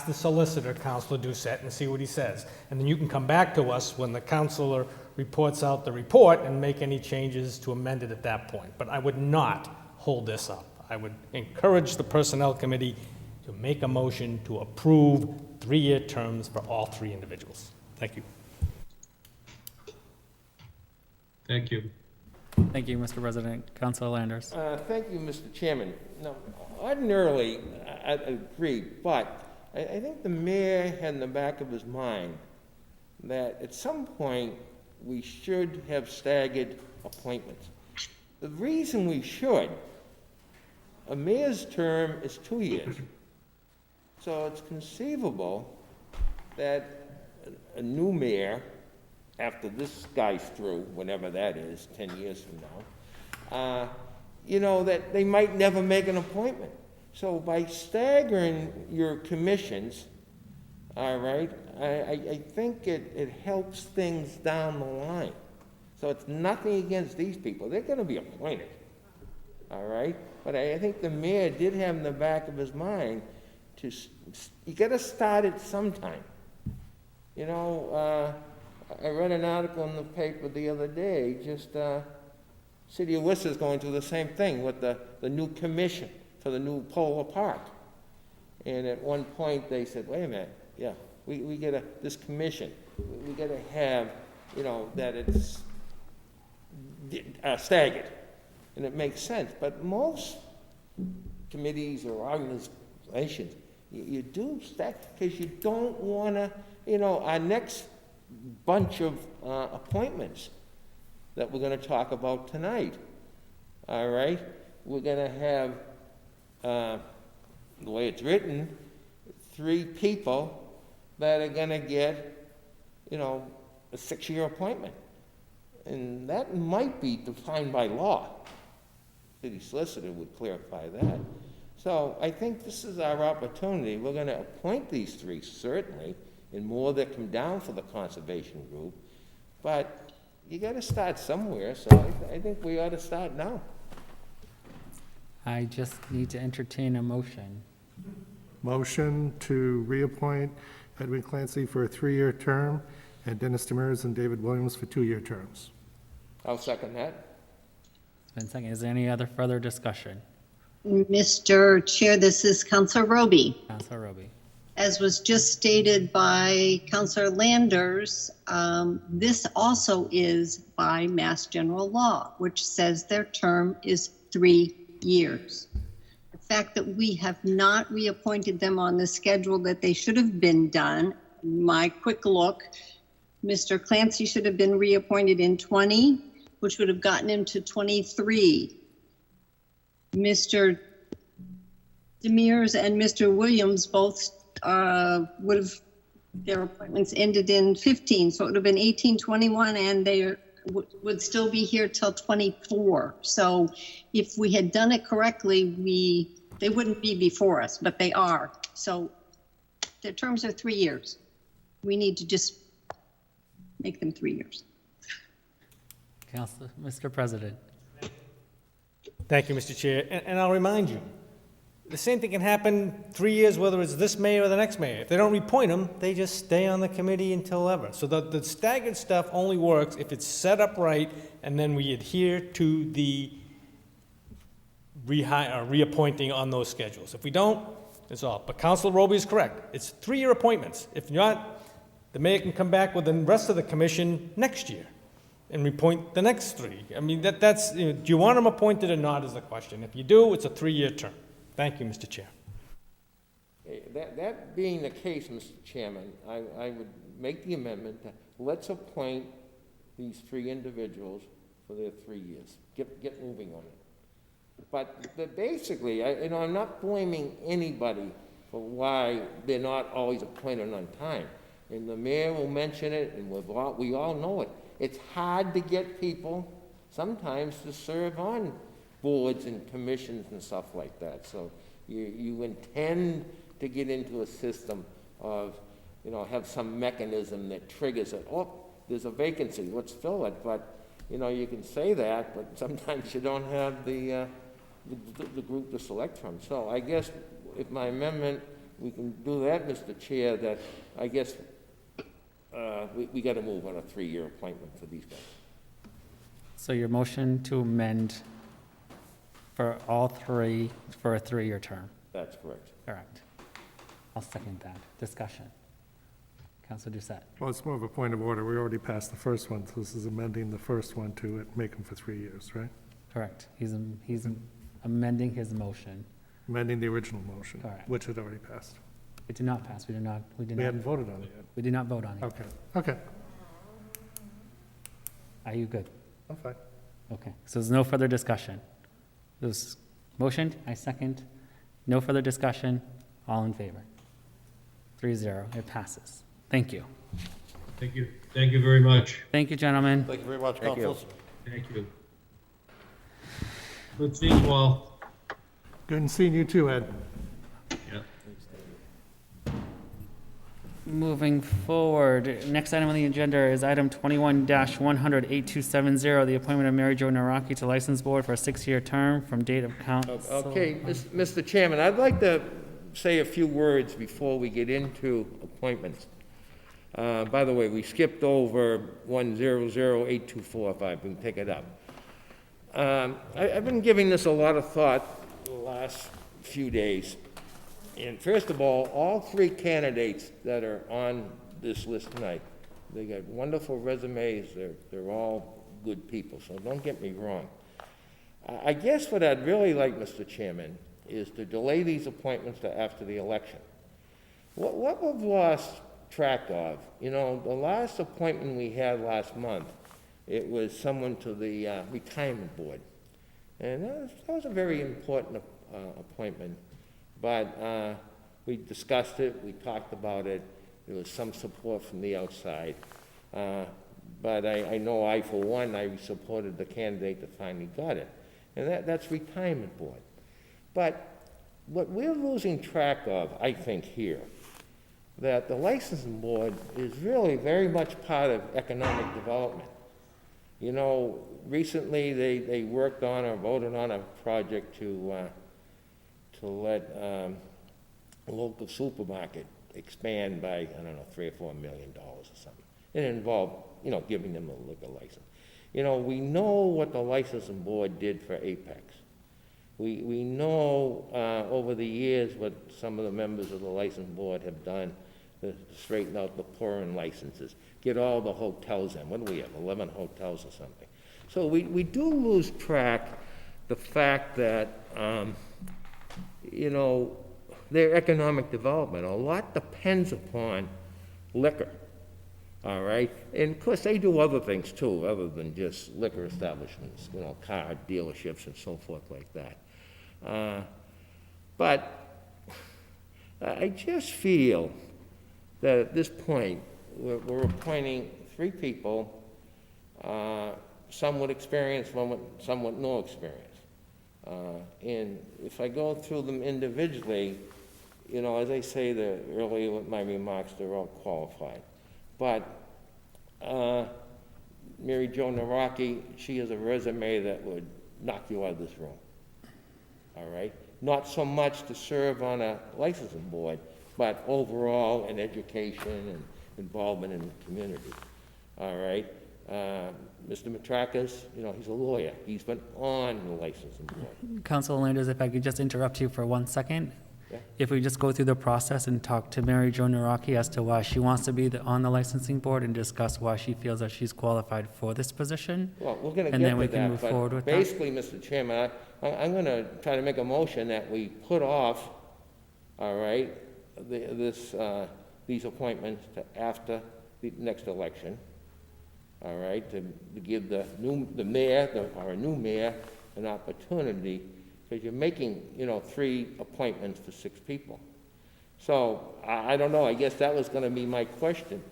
the solicitor, Counselor Doucette, and see what he says. And then you can come back to us when the counselor reports out the report and make any changes to amend it at that point. But I would not hold this up. I would encourage the Personnel Committee to make a motion to approve 3-year terms for all 3 individuals. Thank you. Thank you. Thank you, Mr. President. Councilor Landers. Thank you, Mr. Chairman. Now, ordinarily, I agree, but I think the mayor had in the back of his mind that at some point we should have staggered appointments. The reason we should, a mayor's term is 2 years. So it's conceivable that a new mayor, after this guy's through, whenever that is, 10 years from now, that they might never make an appointment. So by staggering your commissions, all right, I think it helps things down the line. So it's nothing against these people. They're going to be appointed, all right? But I think the mayor did have in the back of his mind you got to start it sometime. I read an article in the paper the other day, City of Worcester's going through the same thing with the new commission for the new Polar Park. And at one point they said, wait a minute, we get this commission, we got to have, that it's staggered. And it makes sense, but most committees or organizations, you do stagger because you don't want to, our next bunch of appointments that we're going to talk about tonight. All right, we're going to have, the way it's written, 3 people that are going to get, a 6-year appointment. And that might be defined by law. City solicitor would clarify that. So I think this is our opportunity. We're going to appoint these 3, certainly, and more that come down for the conservation group. But you got to start somewhere, so I think we ought to start now. I just need to entertain a motion. Motion to reappoint Edwin Clancy for a 3-year term and Dennis Demers and David Williams for 2-year terms. I'll second that. It's been seconded. Is there any other further discussion? Mr. Chair, this is Councilor Roby. Councilor Roby. As was just stated by Councilor Landers, this also is by Mass General Law, which says their term is 3 years. The fact that we have not reappointed them on the schedule that they should have been done, my quick look, Mr. Clancy should have been reappointed in 20, which would have gotten him to 23. Mr. Demers and Mr. Williams both would have, their appointments ended in 15, so it would have been 18, 21, and their would still be here till 24. So if we had done it correctly, they wouldn't be before us, but they are. So their terms are 3 years. We need to just make them 3 years. Council, Mr. President. Thank you, Mr. Chair. And I'll remind you, the same thing can happen 3 years, whether it's this mayor or the next mayor. If they don't reappoint them, they just stay on the committee until ever. So the staggered stuff only works if it's set up right, and then we adhere to the reappointing on those schedules. If we don't, it's all. But Councilor Roby is correct. It's 3-year appointments. If not, the mayor can come back with the rest of the commission next year and reappoint the next 3. I mean, that's, do you want them appointed or not is the question. If you do, it's a 3-year term. Thank you, Mr. Chair. That being the case, Mr. Chairman, I would make the amendment that let's appoint these 3 individuals for their 3 years. Get moving on it. But basically, I'm not blaming anybody for why they're not always appointed on time. And the mayor will mention it, and we all know it. It's hard to get people sometimes to serve on boards and commissions and stuff like that. So you intend to get into a system of, have some mechanism that triggers it. Oh, there's a vacancy, let's fill it. But, you can say that, but sometimes you don't have the group to select from. So I guess if my amendment, we can do that, Mr. Chair, that I guess we got to move on a 3-year appointment for these guys. So your motion to amend for all 3 for a 3-year term? That's correct. Correct. I'll second that. Discussion. Councilor Doucette. Well, it's more of a point of order. We already passed the first one, so this is amending the first one to make them for 3 years, right? Correct. He's amending his motion. Amending the original motion. Correct. Which had already passed. It did not pass. We We hadn't voted on it yet. We did not vote on it. Okay. Are you good? I'm fine. Okay. So there's no further discussion. It was motioned. I second. No further discussion. All in favor? 3-0. It passes. Thank you. Thank you. Thank you very much. Thank you, gentlemen. Thank you very much, Thank you. councilors. Thank you. Good seeing you all. Good seeing you too, Ed. Yeah. Moving forward, next item on the agenda is item 21-100-8270, the appointment of Mary Jo Naraki to License Board for a 6-year term from date of council. Okay, Mr. Chairman, I'd like to say a few words before we get into appointments. By the way, we skipped over 1008245. We can pick it up. I've been giving this a lot of thought the last few days. And first of all 3 candidates that are on this list tonight, they got wonderful resumes. They're all good people, so don't get me wrong. I guess what I'd really like, Mr. Chairman, is to delay these appointments to after the election. What we've lost track of, the last appointment we had last month, it was someone to the retirement board. And that was a very important appointment. But we discussed it, we talked about it, there was some support from the outside. But I know for one, I supported the candidate that finally got it. And that's retirement board. But what we're losing track of, I think here, that the licensing board is really very much part of economic development. Recently they worked on or voted on a project to let a local supermarket expand by, I don't know, $3 or $4 million or something. It involved, giving them a liquor license. We know what the licensing board did for Apex. We know over the years what some of the members of the license board have done to straighten out the pouring licenses, get all the hotels in. What do we have, 11 hotels or something? So we do lose track the fact that, their economic development, a lot depends upon liquor, all right? And of course, they do other things too, other than just liquor establishments, car dealerships and so forth like that. But I just feel that at this point, we're appointing 3 people some with experience, some with no experience. And if I go through them individually, you know, as I say earlier with my remarks, they're all qualified. But Mary Jo Naraki, she has a resume that would knock you out of this room. All right? Not so much to serve on a licensing board, but overall in education and involvement in the community. All right? Mr. Matrakas, you know, he's a lawyer. He's been on the licensing board. Council Landers, if I could just interrupt you for 1 second. Yeah. If we just go through the process and talk to Mary Jo Naraki as to why she wants to be on the licensing board and discuss why she feels that she's qualified for this position. Well, we're going to And get then we to can that, move but forward with that. basically, Mr. Chairman, I'm going to try to make a motion that we put off, all right, these appointments to after the next election, all right, to give the mayor, or a new mayor, an opportunity, because you're making, you know, 3 appointments for 6 people. So, I don't know, I guess that was going to be my question.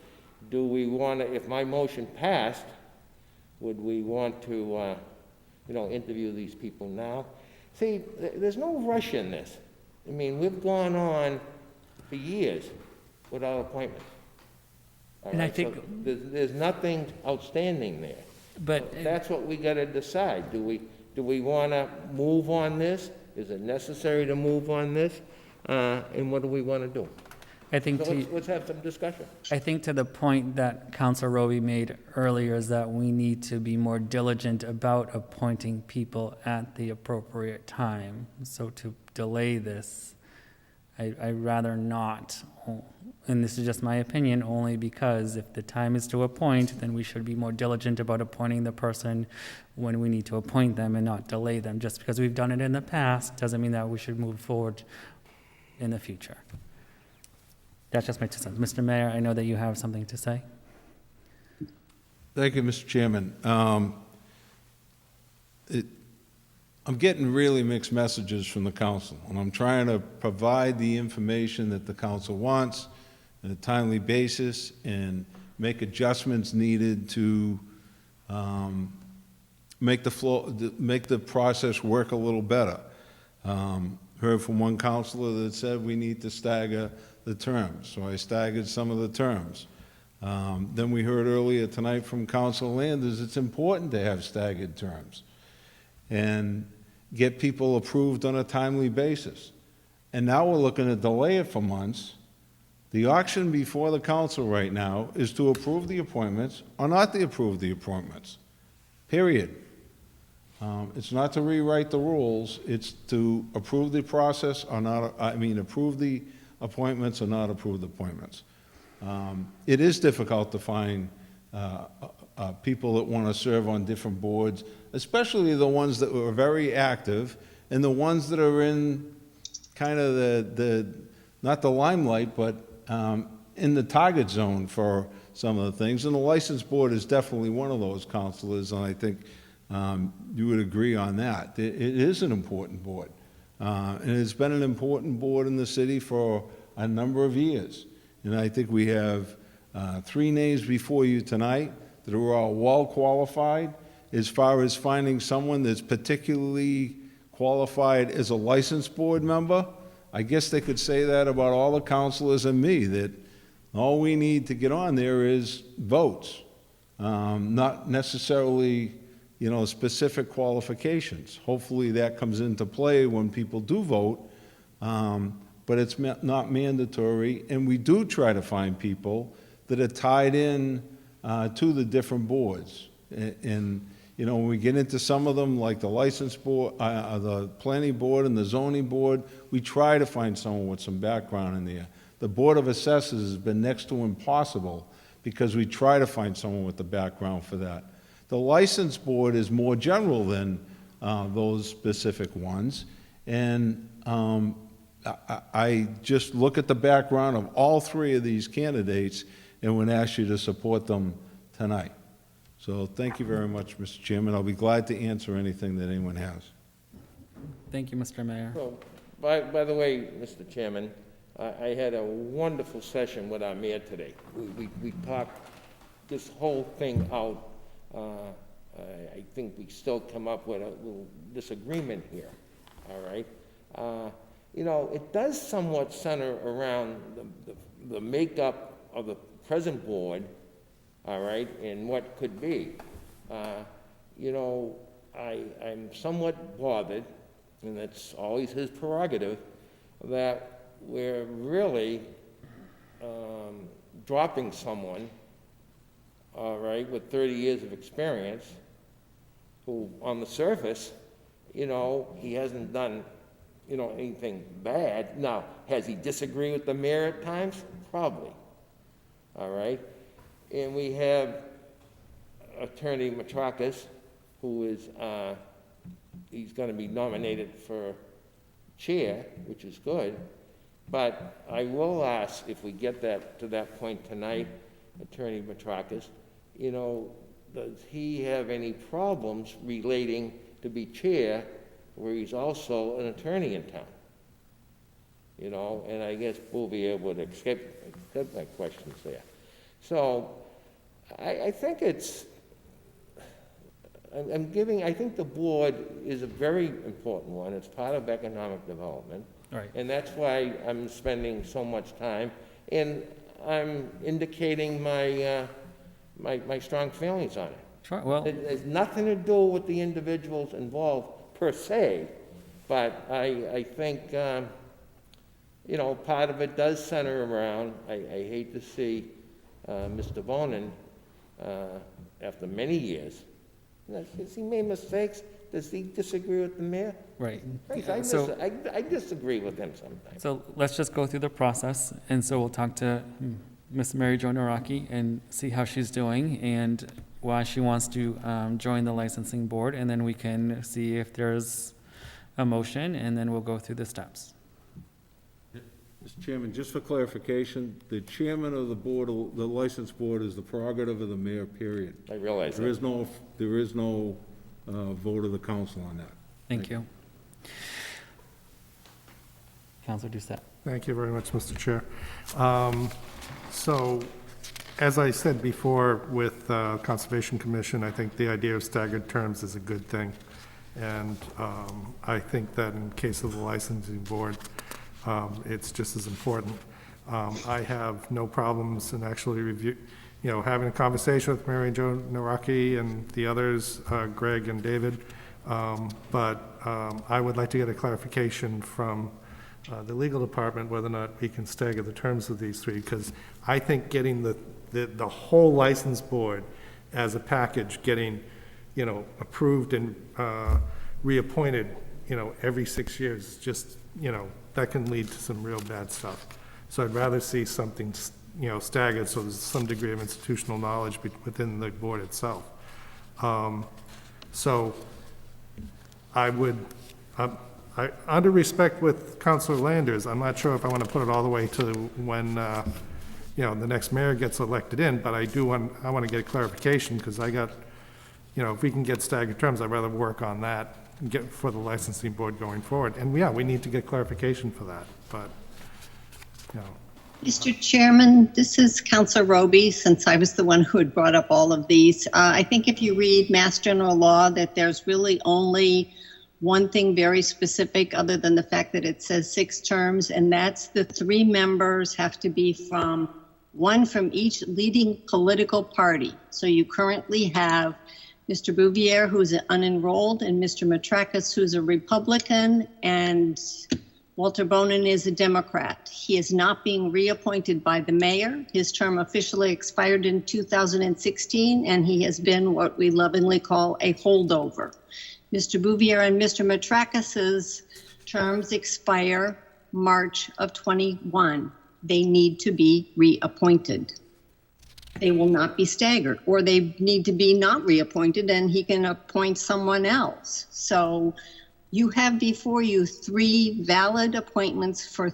Do we want to, if my motion passed, would we want to, you know, interview these people now? See, there's no rush in this. I mean, we've gone on for years without appointments. All And I right, think- so there's nothing outstanding there. But So that's what we got to decide. Do we want to move on this? Is it necessary to move on this? And what do we want to do? I think So let's have some discussion. I think to the point that Councilor Roby made earlier is that we need to be more diligent about appointing people at the appropriate time. So to delay this, I'd rather not, and this is just my opinion, only because if the time is to appoint, then we should be more diligent about appointing the person when we need to appoint them and not delay them. Just because we've done it in the past doesn't mean that we should move forward in the future. That's just my 2 cents. Mr. Mayor, I know that you have something to say. Thank you, Mr. Chairman. I'm getting really mixed messages from the council, and I'm trying to provide the information that the council wants on a timely basis and make adjustments needed to make the process work a little better. Heard from one councilor that said we need to stagger the terms, so I staggered some of the terms. Then we heard earlier tonight from Councilor Landers, it's important to have staggered terms and get people approved on a timely basis. And now we're looking to delay it for months. The auction before the council right now is to approve the appointments or not to approve the appointments, period. It's not to rewrite the rules, it's to approve the process or not, approve the appointments or not approve the appointments. It is difficult to find people that want to serve on different boards, especially the ones that were very active and the ones that are in kind of not the limelight, but in the target zone for some of the things. And the license board is definitely one of those councilors, and I think you would agree on that. It is an important board. And it's been an important board in the city for a number of years. And I think we have 3 names before you tonight that are all well qualified. As far as finding someone that's particularly qualified as a license board member, I guess they could say that about all the councilors and me, that all we need to get on there is votes, not necessarily, specific qualifications. Hopefully that comes into play when people do vote, but it's not mandatory. And we do try to find people that are tied in to the different boards. And when we get into some of them, like the license board, the planning board and the zoning board, we try to find someone with some background in there. The Board of Assessors has been next to impossible because we try to find someone with the background for that. The license board is more general than those specific ones. And I just look at the background of all 3 of these candidates and would ask you to support them tonight. So thank you very much, Mr. Chairman. I'll be glad to answer anything that anyone has. Thank you, Mr. Mayor. Well, by the way, Mr. Chairman, I had a wonderful session with our mayor today. We talked this whole thing out. I think we still come up with a little disagreement here, all right? You know, it does somewhat center around the makeup of the present board, all right, and what could be. You know, I'm somewhat bothered, and it's always his prerogative, that we're really dropping someone, all right, with 30 years of experience, who on the surface, you know, he hasn't done, you know, anything bad. Now, has he disagreed with the mayor at times? Probably, all right? And we have Attorney Matrakis, who is, he's going to be nominated for chair, which is good. But I will ask, if we get to that point tonight, Attorney Matrakis, you know, does he have any problems relating to be chair, where he's also an attorney in town? You know, and I guess we'll be able to accept my questions there. So I think it's, I think the board is a very important one. It's part of economic development. Right. And that's why I'm spending so much time. And I'm indicating my, my strong feelings on it. Sure, well, It has nothing to do with the individuals involved per se, but I think, you know, part of it does center around, I hate to see Mr. Bonin, after many years, has he made mistakes? Does he disagree with the mayor? right. Yes, I disagree with him sometimes. So let's just go through the process, and so we'll talk to Miss Mary Jo Naraki and see how she's doing and why she wants to join the licensing board, and then we can see if there's a motion, and then we'll go through the steps. Mr. Chairman, just for clarification, the chairman of the board, the license board, is the prerogative of the mayor, period. I realize There that. is no vote of the council on that. Thank you. Councilor Doucette. Thank you very much, Mr. Chair. So, as I said before with Conservation Commission, I think the idea of staggered terms is a good thing. And I think that in case of the licensing board, it's just as important. I have no problems in actually having a conversation with Mary Jo Naraki and the others, Greg and David. But I would like to get a clarification from the legal department whether or not we can stagger the terms of these three, because I think getting the whole license board as a package, getting, approved and reappointed, every 6 years, just, that can lead to some real bad stuff. So I'd rather see something, staggered, so there's some degree of institutional knowledge within the board itself. So I would, under respect with Councilor Landers, I'm not sure if I want to put it all the way to when, the next mayor gets elected in, but I want to get a clarification, because I got, if we can get staggered terms, I'd rather work on that and get for the licensing board going forward. And yeah, we need to get clarification for that, but, Mr. Chairman, this is Councilor Roby, since I was the one who had brought up all of these. I think if you read Mass General Law, that there's really only one thing very specific other than the fact that it says 6 terms, and that's the 3 members have to be one from each leading political party. So you currently have Mr. Bouvier, who's unenrolled, and Mr. Matrakis, who's a Republican, and Walter Bonin is a Democrat. He is not being reappointed by the mayor. His term officially expired in 2016, and he has been what we lovingly call a holdover. Mr. Bouvier and Mr. Matrakis's terms expire March of 21. They need to be reappointed. They will not be staggered, or they need to be not reappointed, and he can appoint someone else. So you have before you 3 valid appointments for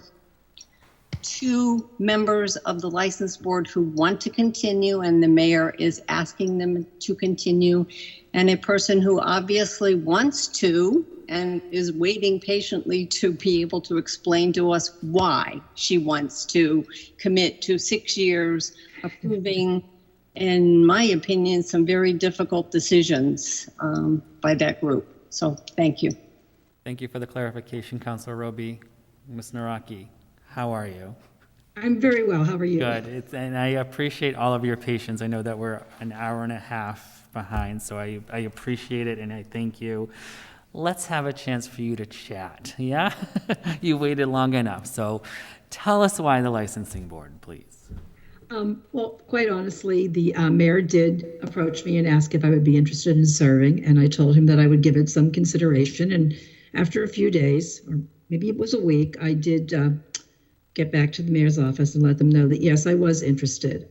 2 members of the license board who want to continue, and the mayor is asking them to continue, and a person who obviously wants to and is waiting patiently to be able to explain to us why she wants to commit to 6 years approving in my opinion, some very difficult decisions by that group. So thank you. Thank you for the clarification, Councilor Roby. Ms. Naraki, how are you? I'm very well. How are you? Good. And I appreciate all of your patience. I know that we're an hour and a half behind, so I appreciate it and I thank you. Let's have a chance for you to chat, yeah? You waited long enough, so tell us why the licensing board, please. Well, quite honestly, the mayor did approach me and ask if I would be interested in serving, and I told him that I would give it some consideration. And after a few days, or maybe it was a week, I did get back to the mayor's office and let them know that, yes, I was interested.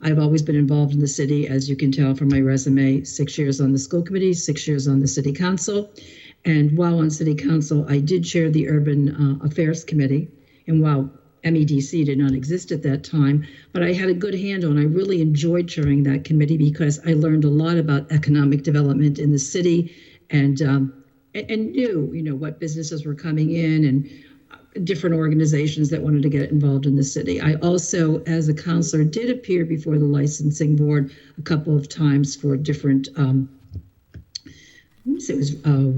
I've always been involved in the city, as you can tell from my resume, 6 years on the school committee, 6 years on the city council. And while on city council, I did chair the urban affairs committee. And while MEDC did not exist at that time, but I had a good handle and I really enjoyed chairing that committee because I learned a lot about economic development in the city and knew, what businesses were coming in and different organizations that wanted to get involved in the city. I also, as a counselor, did appear before the licensing board a couple of times for different,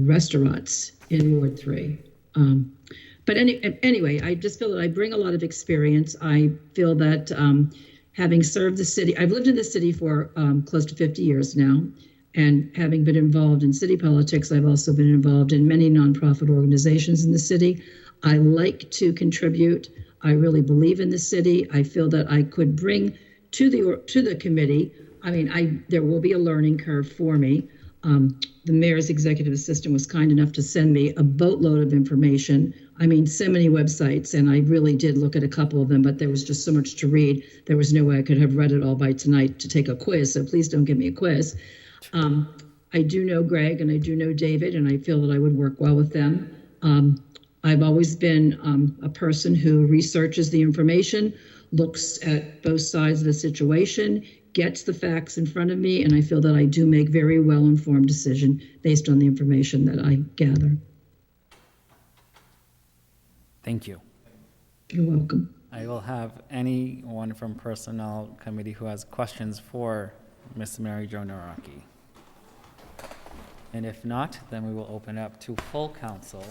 restaurants in Ward 3. But anyway, I just feel that I bring a lot of experience. I feel that having served the city, I've lived in the city for close to 50 years now. And having been involved in city politics, I've also been involved in many nonprofit organizations in the city. I like to contribute. I really believe in the city. I feel that I could bring to the committee. I mean, there will be a learning curve for me. The mayor's executive assistant was kind enough to send me a boatload of information. I mean, so many websites, and I really did look at a couple of them, but there was just so much to read. There was no way I could have read it all by tonight to take a quiz, so please don't give me a quiz. I do know Greg and I do know David, and I feel that I would work well with them. I've always been a person who researches the information, looks at both sides of the situation, gets the facts in front of me, and I feel that I do make very well-informed decisions based on the information that I gather. Thank you. You're welcome. I will have anyone from Personnel Committee who has questions for Ms. Mary Jo Naraki. And if not, then we will open up to full council.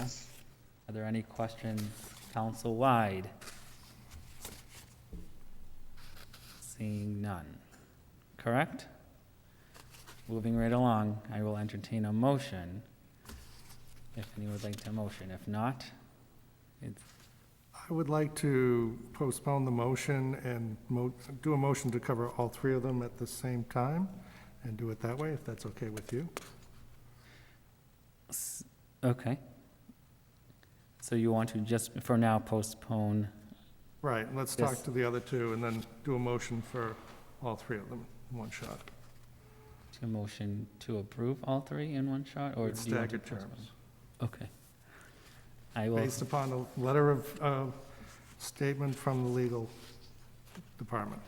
Are there any questions council-wide? Seeing none. Correct? Moving right along, I will entertain a motion, if anyone would like to motion. If not, it's I would like to postpone the motion and do a motion to cover all three of them at the same time and do it that way, if that's okay with you. okay. So you want to just, for now, postpone? Right, let's Yes. talk to the other two and then do a motion for all three of them in one shot. A motion to approve all three in one shot, or With do you want to staggered terms. postpone? Okay. I will, Based upon a letter of statement from the legal department.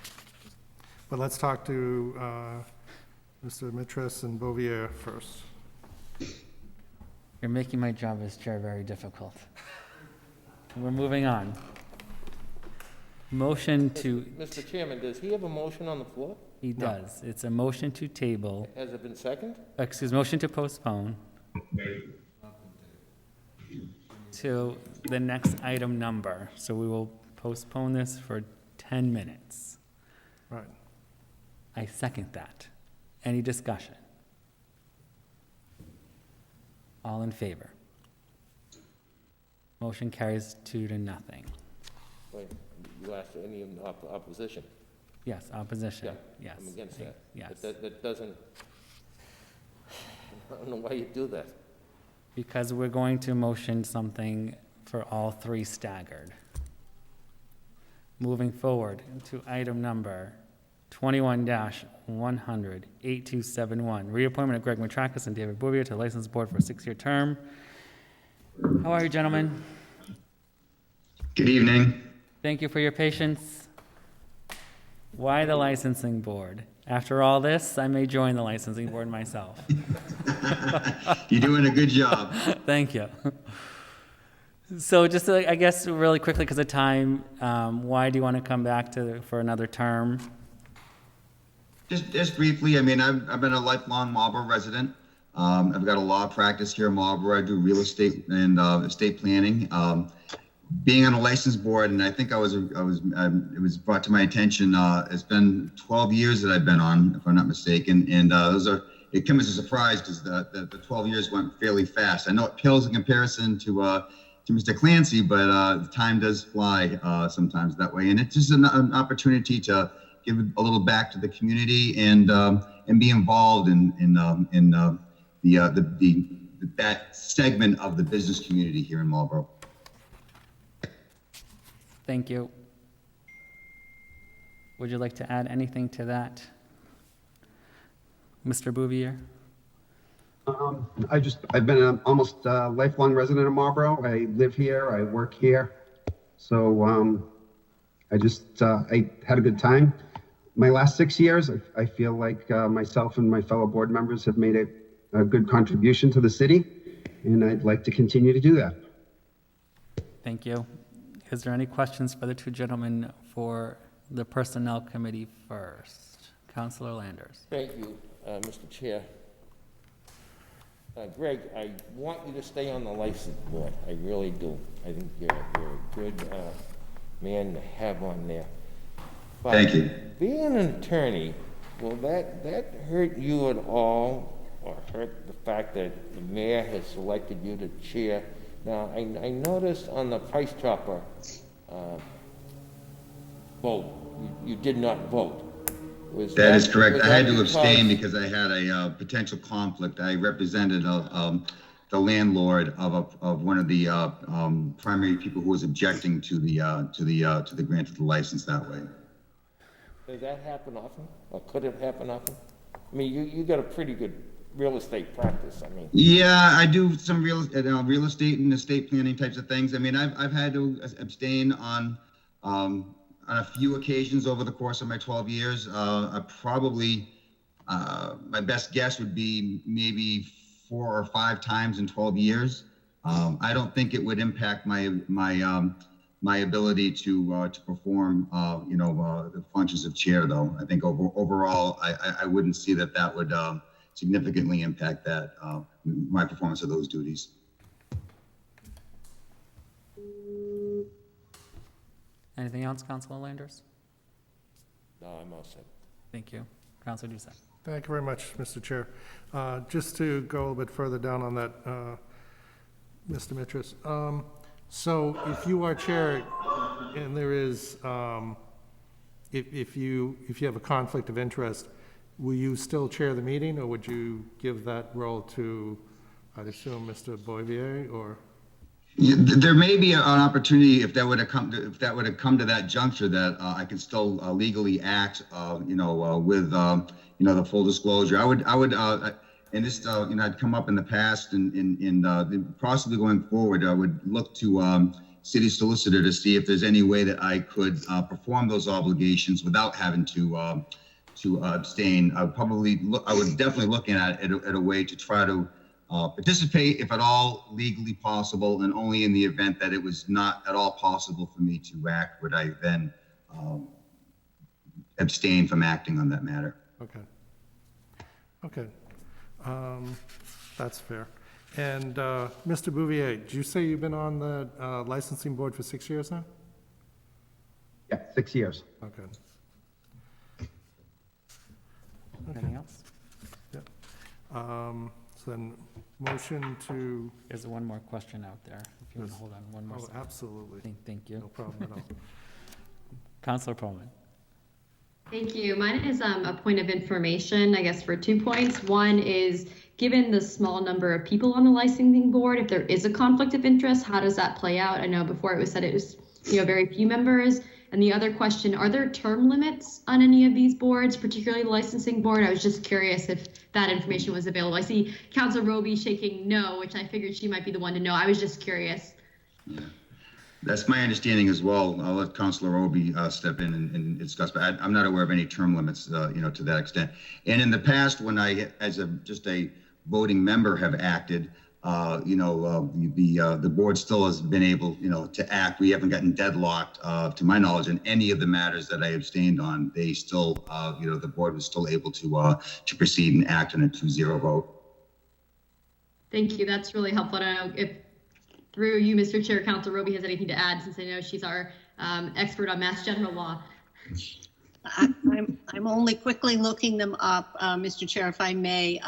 But let's talk to Mr. Mitras and Bouvier first. you're making my job as chair very difficult. We're moving on. Motion to, Mr. Chairman, does he have a motion on the floor? he does. It's a motion to table, Has it been seconded? motion to postpone to the next item number. So we will postpone this for 10 minutes. Right. I second that. Any discussion? All in favor? Motion carries 2-0. Wait, you asked any opposition? Yes, opposition, Yeah, yes. I'm against that. Yes, That doesn't, I don't know why you do that. because we're going to motion something for all three staggered. Moving forward to item number 21-100-8271, reappointment of Greg Matrakis and David Bouvier to the License Board for a 6-year term. How are you, gentlemen? Good evening. Thank you for your patience. Why the licensing board? After all this, I may join the licensing board myself. You're doing a good job. Thank you. So just, I guess, really quickly, because of time, why do you want to come back for another term? Just briefly, I mean, I've been a lifelong Marlborough resident. I've got a law practice here in Marlborough. I do real estate and estate planning. Being on a license board, and I think it was brought to my attention. It's been 12 years that I've been on, if I'm not mistaken, and it came as a surprise because the 12 years went fairly fast. I know it pales in comparison to Mr. Clancy, but time does fly sometimes that way, and it's just an opportunity to give a little back to the community and be involved in that segment of the business community here in Marlborough. Thank you. Would you like to add anything to that? Mr. Bouvier? I've been an almost lifelong resident of Marlborough. I live here, I work here. So I had a good time. My last 6 years, I feel like myself and my fellow board members have made a good contribution to the city, and I'd like to continue to do that. Thank you. Is there any questions for the two gentlemen for the Personnel Committee first? Councilor Landers. Thank you, Mr. Chair. Greg, I want you to stay on the license board. I really do. I think you're a good man to have on there. But thank you. Being an attorney, will that hurt you at all, or hurt the fact that the mayor has selected you to chair? Now, I noticed on the Price Chopper vote, you did not vote. That is correct. I had to abstain because I had a potential conflict. I represented the landlord of one of the primary people who was objecting to the grant of the license that way. Does that happen often, or could it happen often? I mean, you got a pretty good real estate practice. I mean, yeah, I do some real estate and estate planning types of things. I mean, I've had to abstain on a few occasions over the course of my 12 years. I probably my best guess would be maybe 4 or 5 times in 12 years. I don't think it would impact my ability to perform, the functions of chair, though. I think overall, I wouldn't see that would significantly impact my performance of those duties. Anything else, Councilor Landers? no, I'm all set. Thank you. Councilor Doucette. Thank you very much, Mr. Chair. Just to go a little bit further down on that, Mr. Mitras. So if you are chair and there is, if you have a conflict of interest, will you still chair the meeting, or would you give that role to, I'd assume, Mr. Bouvier, or? Yeah, there may be an opportunity if that would have come to that juncture that I could still legally act, with the full disclosure. I would, and this had come up in the past, and possibly going forward, I would look to city solicitor to see if there's any way that I could perform those obligations without having to abstain. I would definitely look at a way to try to participate, if at all legally possible, and only in the event that it was not at all possible for me to act would I then abstain from acting on that matter. Okay. That's fair. And Mr. Bouvier, did you say you've been on the licensing board for 6 years now? Yeah, 6 years. Okay. Anything else? Yep. So then, motion to. There's one more question out there. If you want to hold on one more second. Absolutely. Thank you. No problem at all. Councilor Pullman. Thank you. Mine is a point of information, I guess, for 2 points. One is, given the small number of people on the licensing board, if there is a conflict of interest, how does that play out? I know before it was said it was, very few members. And the other question, are there term limits on any of these boards, particularly the licensing board? I was just curious if that information was available. I see Councilor Roby shaking no, which I figured she might be the one to know. I was just curious. Yeah. That's my understanding as well. I'll let Councilor Roby step in and discuss, but I'm not aware of any term limits, to that extent. And in the past, when I, as just a voting member, have acted, the board still has been able, to act. We haven't gotten deadlocked, to my knowledge, in any of the matters that I abstained on. They still, the board was still able to proceed and act on a 2-0 vote. Thank you. That's really helpful. I don't know if through you, Mr. Chair, Council Roby has anything to add, since I know she's our expert on Mass General Law. I'm only quickly looking them up, Mr. Chair, if I may.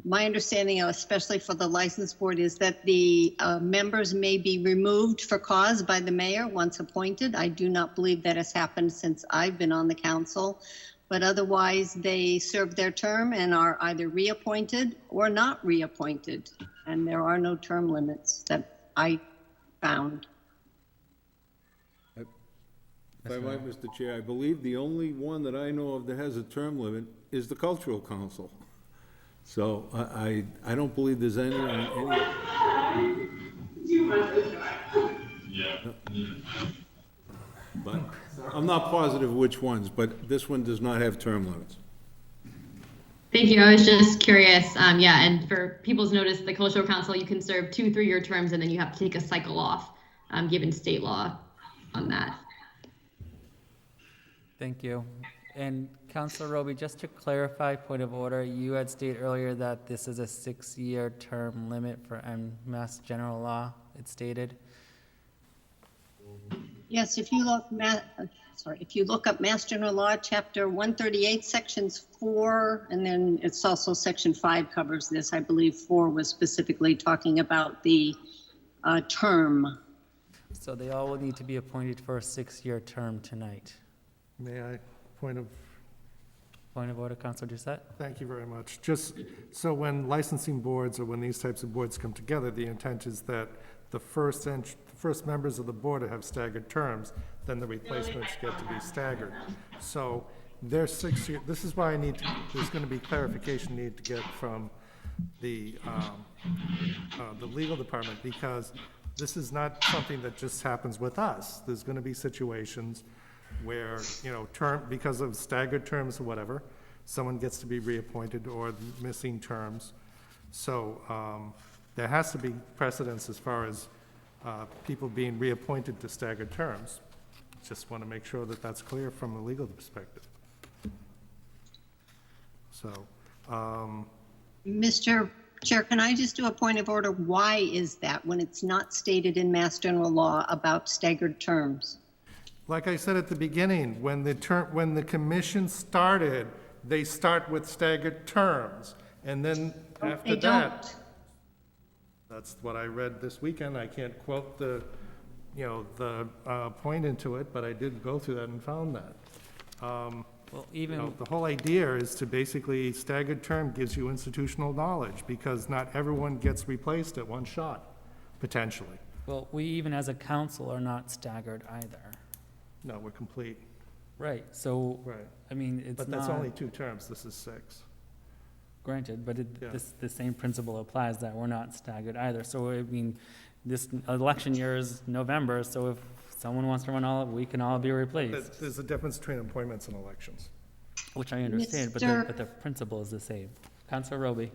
My understanding, especially for the license board, is that the members may be removed for cause by the mayor once appointed. I do not believe that has happened since I've been on the council, but otherwise they serve their term and are either reappointed or not reappointed. And there are no term limits that I found. If I might, Mr. Chair, I believe the only one that I know of that has a term limit is the Cultural Council. So I don't believe there's any. But I'm not positive which ones, but this one does not have term limits. Thank you. I was just curious. And for people's notice, the Cultural Council, you can serve 2 3-year terms, and then you have to take a cycle off, given state law on that. Thank you. And Councilor Roby, just to clarify, point of order, you had stated earlier that this is a 6-year term limit for Mass General Law, it stated. Yes, if you look, if you look up Mass General Law, Chapter 138, Sections 4, and then it's also Section 5 covers this. I believe 4 was specifically talking about the term. So they all will need to be appointed for a 6-year term tonight. May I, point of order, Councilor Doucette? Thank you very much. Just so when licensing boards or when these types of boards come together, the intent is that the first members of the board have staggered terms, then the replacements get to be staggered. So their 6 year, this is why there's going to be clarification need to get from the legal department, because this is not something that just happens with us. There's going to be situations where, because of staggered terms or whatever, someone gets to be reappointed or missing terms. So there has to be precedence as far as people being reappointed to staggered terms. Just want to make sure that that's clear from a legal perspective. So, Mr. Chair, can I just do a point of order? Why is that when it's not stated in Mass General Law about staggered terms? like I said at the beginning, when the commission started, they start with staggered terms, and then after that, that's what I read this weekend. I can't quote the point into it, but I did go through that and found that. Well, even the whole idea is to basically, staggered term gives you institutional knowledge, because not everyone gets replaced at one shot, potentially. well, we even as a council are not staggered either. No, we're complete. Right. So Right. I mean, it's But not that's only 2 terms, this is 6. granted, but Yeah. the same principle applies that we're not staggered either. So I mean, this election year is November, so if someone wants to run all, we can all be replaced, There's a difference between appointments and elections. which I understand, but the principle is the same. Councilor Roby.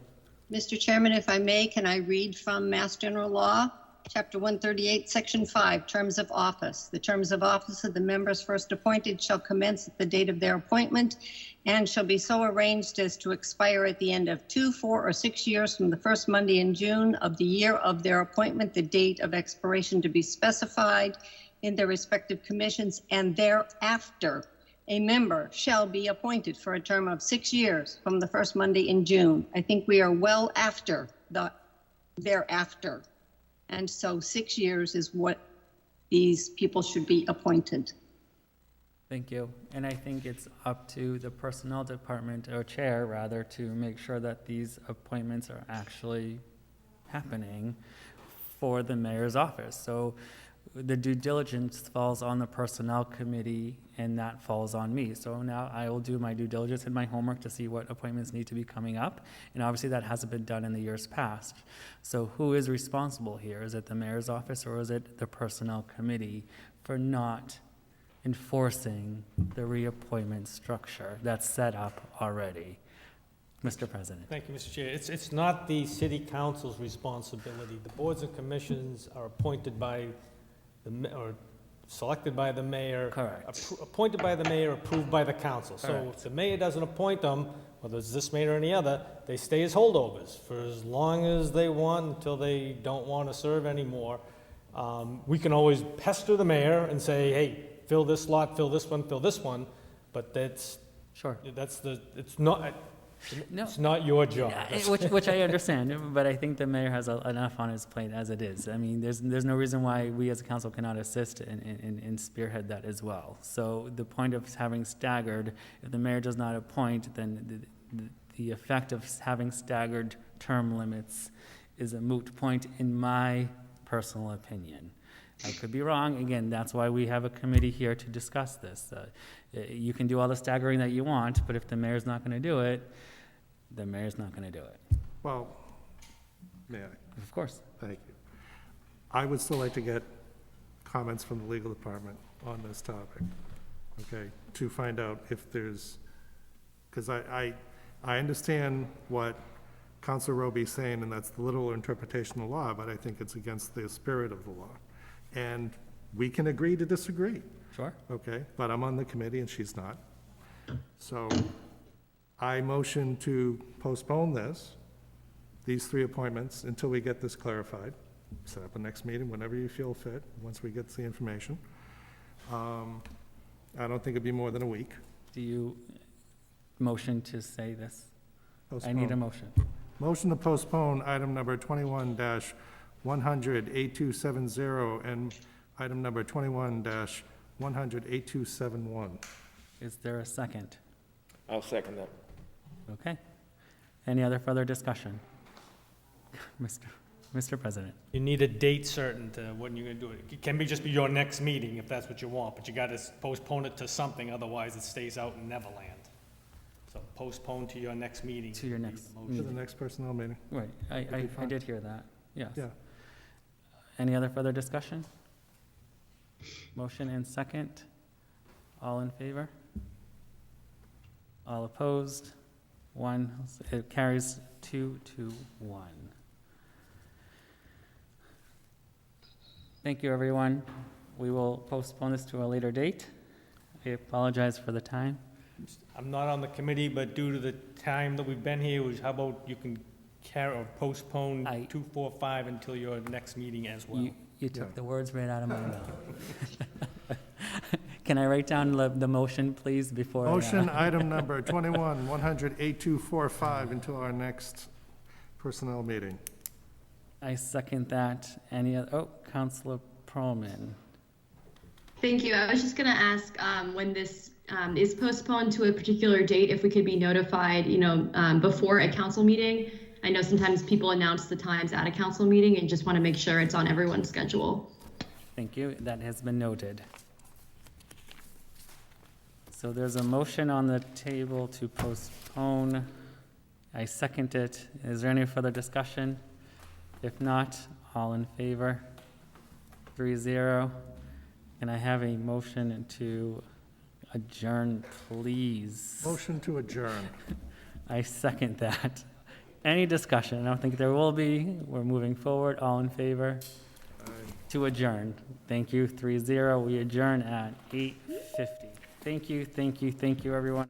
Mr. Chairman, if I may, can I read from Mass General Law, Chapter 138, Section 5, Terms of Office. The terms of office of the members first appointed shall commence at the date of their appointment and shall be so arranged as to expire at the end of 2, 4, or 6 years from the first Monday in June of the year of their appointment, the date of expiration to be specified in their respective commissions, and thereafter a member shall be appointed for a term of 6 years from the first Monday in June. I think we are well after the thereafter. And so 6 years is what these people should be appointed. Thank you. And I think it's up to the personnel department, or chair rather, to make sure that these appointments are actually happening for the mayor's office. So the due diligence falls on the personnel committee, and that falls on me. So now I will do my due diligence and my homework to see what appointments need to be coming up. And obviously that hasn't been done in the years past. So who is responsible here? Is it the mayor's office, or is it the personnel committee for not enforcing the reappointment structure that's set up already? Mr. President. Thank you, Mr. Chair. It's not the city council's responsibility. The boards and commissions are appointed by or selected by the mayor. Correct. Appointed by the mayor, approved by the council. So Correct. if the mayor doesn't appoint them, whether it's this mayor or any other, they stay as holdovers for as long as they want until they don't want to serve anymore. We can always pester the mayor and say, hey, fill this slot, fill this one, but it's not your job. Which I understand, but I think the mayor has enough on his plate as it is. I mean, there's no reason why we as a council cannot assist and spearhead that as well. So the point of having staggered, if the mayor does not appoint, then the effect of having staggered term limits is a moot point in my personal opinion. I could be wrong. Again, that's why we have a committee here to discuss this. You can do all the staggering that you want, but if the mayor's not going to do it, the mayor's not going to do it. Well, may I? Of course. Thank you. I would still like to get comments from the legal department on this topic, okay, to find out if there's, because I understand what Councilor Roby's saying, and that's the literal interpretation of the law, but I think it's against the spirit of the law. And we can agree to disagree. Sure. Okay, but I'm on the committee and she's not. So I motion to postpone these three appointments until we get this clarified. Set up a next meeting whenever you feel fit, once we get the information. I don't think it'd be more than a week. Do you motion to say this? Postpone. I need a motion. Motion to postpone item number 21-100 8270 and item number 21-100 8271. Is there a second? I'll second that. Okay. Any other further discussion? Mr. President. You need a date certain to when you're going to do it. It can just be your next meeting if that's what you want, but you got to postpone it to something, otherwise it stays out in Neverland. So postpone to your next meeting. To your next To the next personnel meeting. Right, I fine. did hear that, yes. Yeah. Any other further discussion? Motion and second. All in favor? All opposed? One, it carries 2-1. Thank you, everyone. We will postpone this to a later date. I apologize for the time. I'm not on the committee, but due to the time that we've been here, how about you can postpone 245 until your next meeting as well? You took the words right out of my mouth. Can I write down the motion, please, before? Motion item number 21-100 8245 until our next personnel meeting. I second that. Any other, Councilor Perlman. Thank you. I was just going to ask when this is postponed to a particular date, if we could be notified, before a council meeting. I know sometimes people announce the times at a council meeting and just want to make sure it's on everyone's schedule. Thank you. That has been noted. So there's a motion on the table to postpone. I second it. Is there any further discussion? If not, all in favor? 3-0. Can I have a motion to adjourn, please? Motion to adjourn. I second that. Any discussion? I don't think there will be. We're moving forward. All in favor? To adjourn. Thank you. 3-0. We adjourn at 8:50. Thank you, everyone.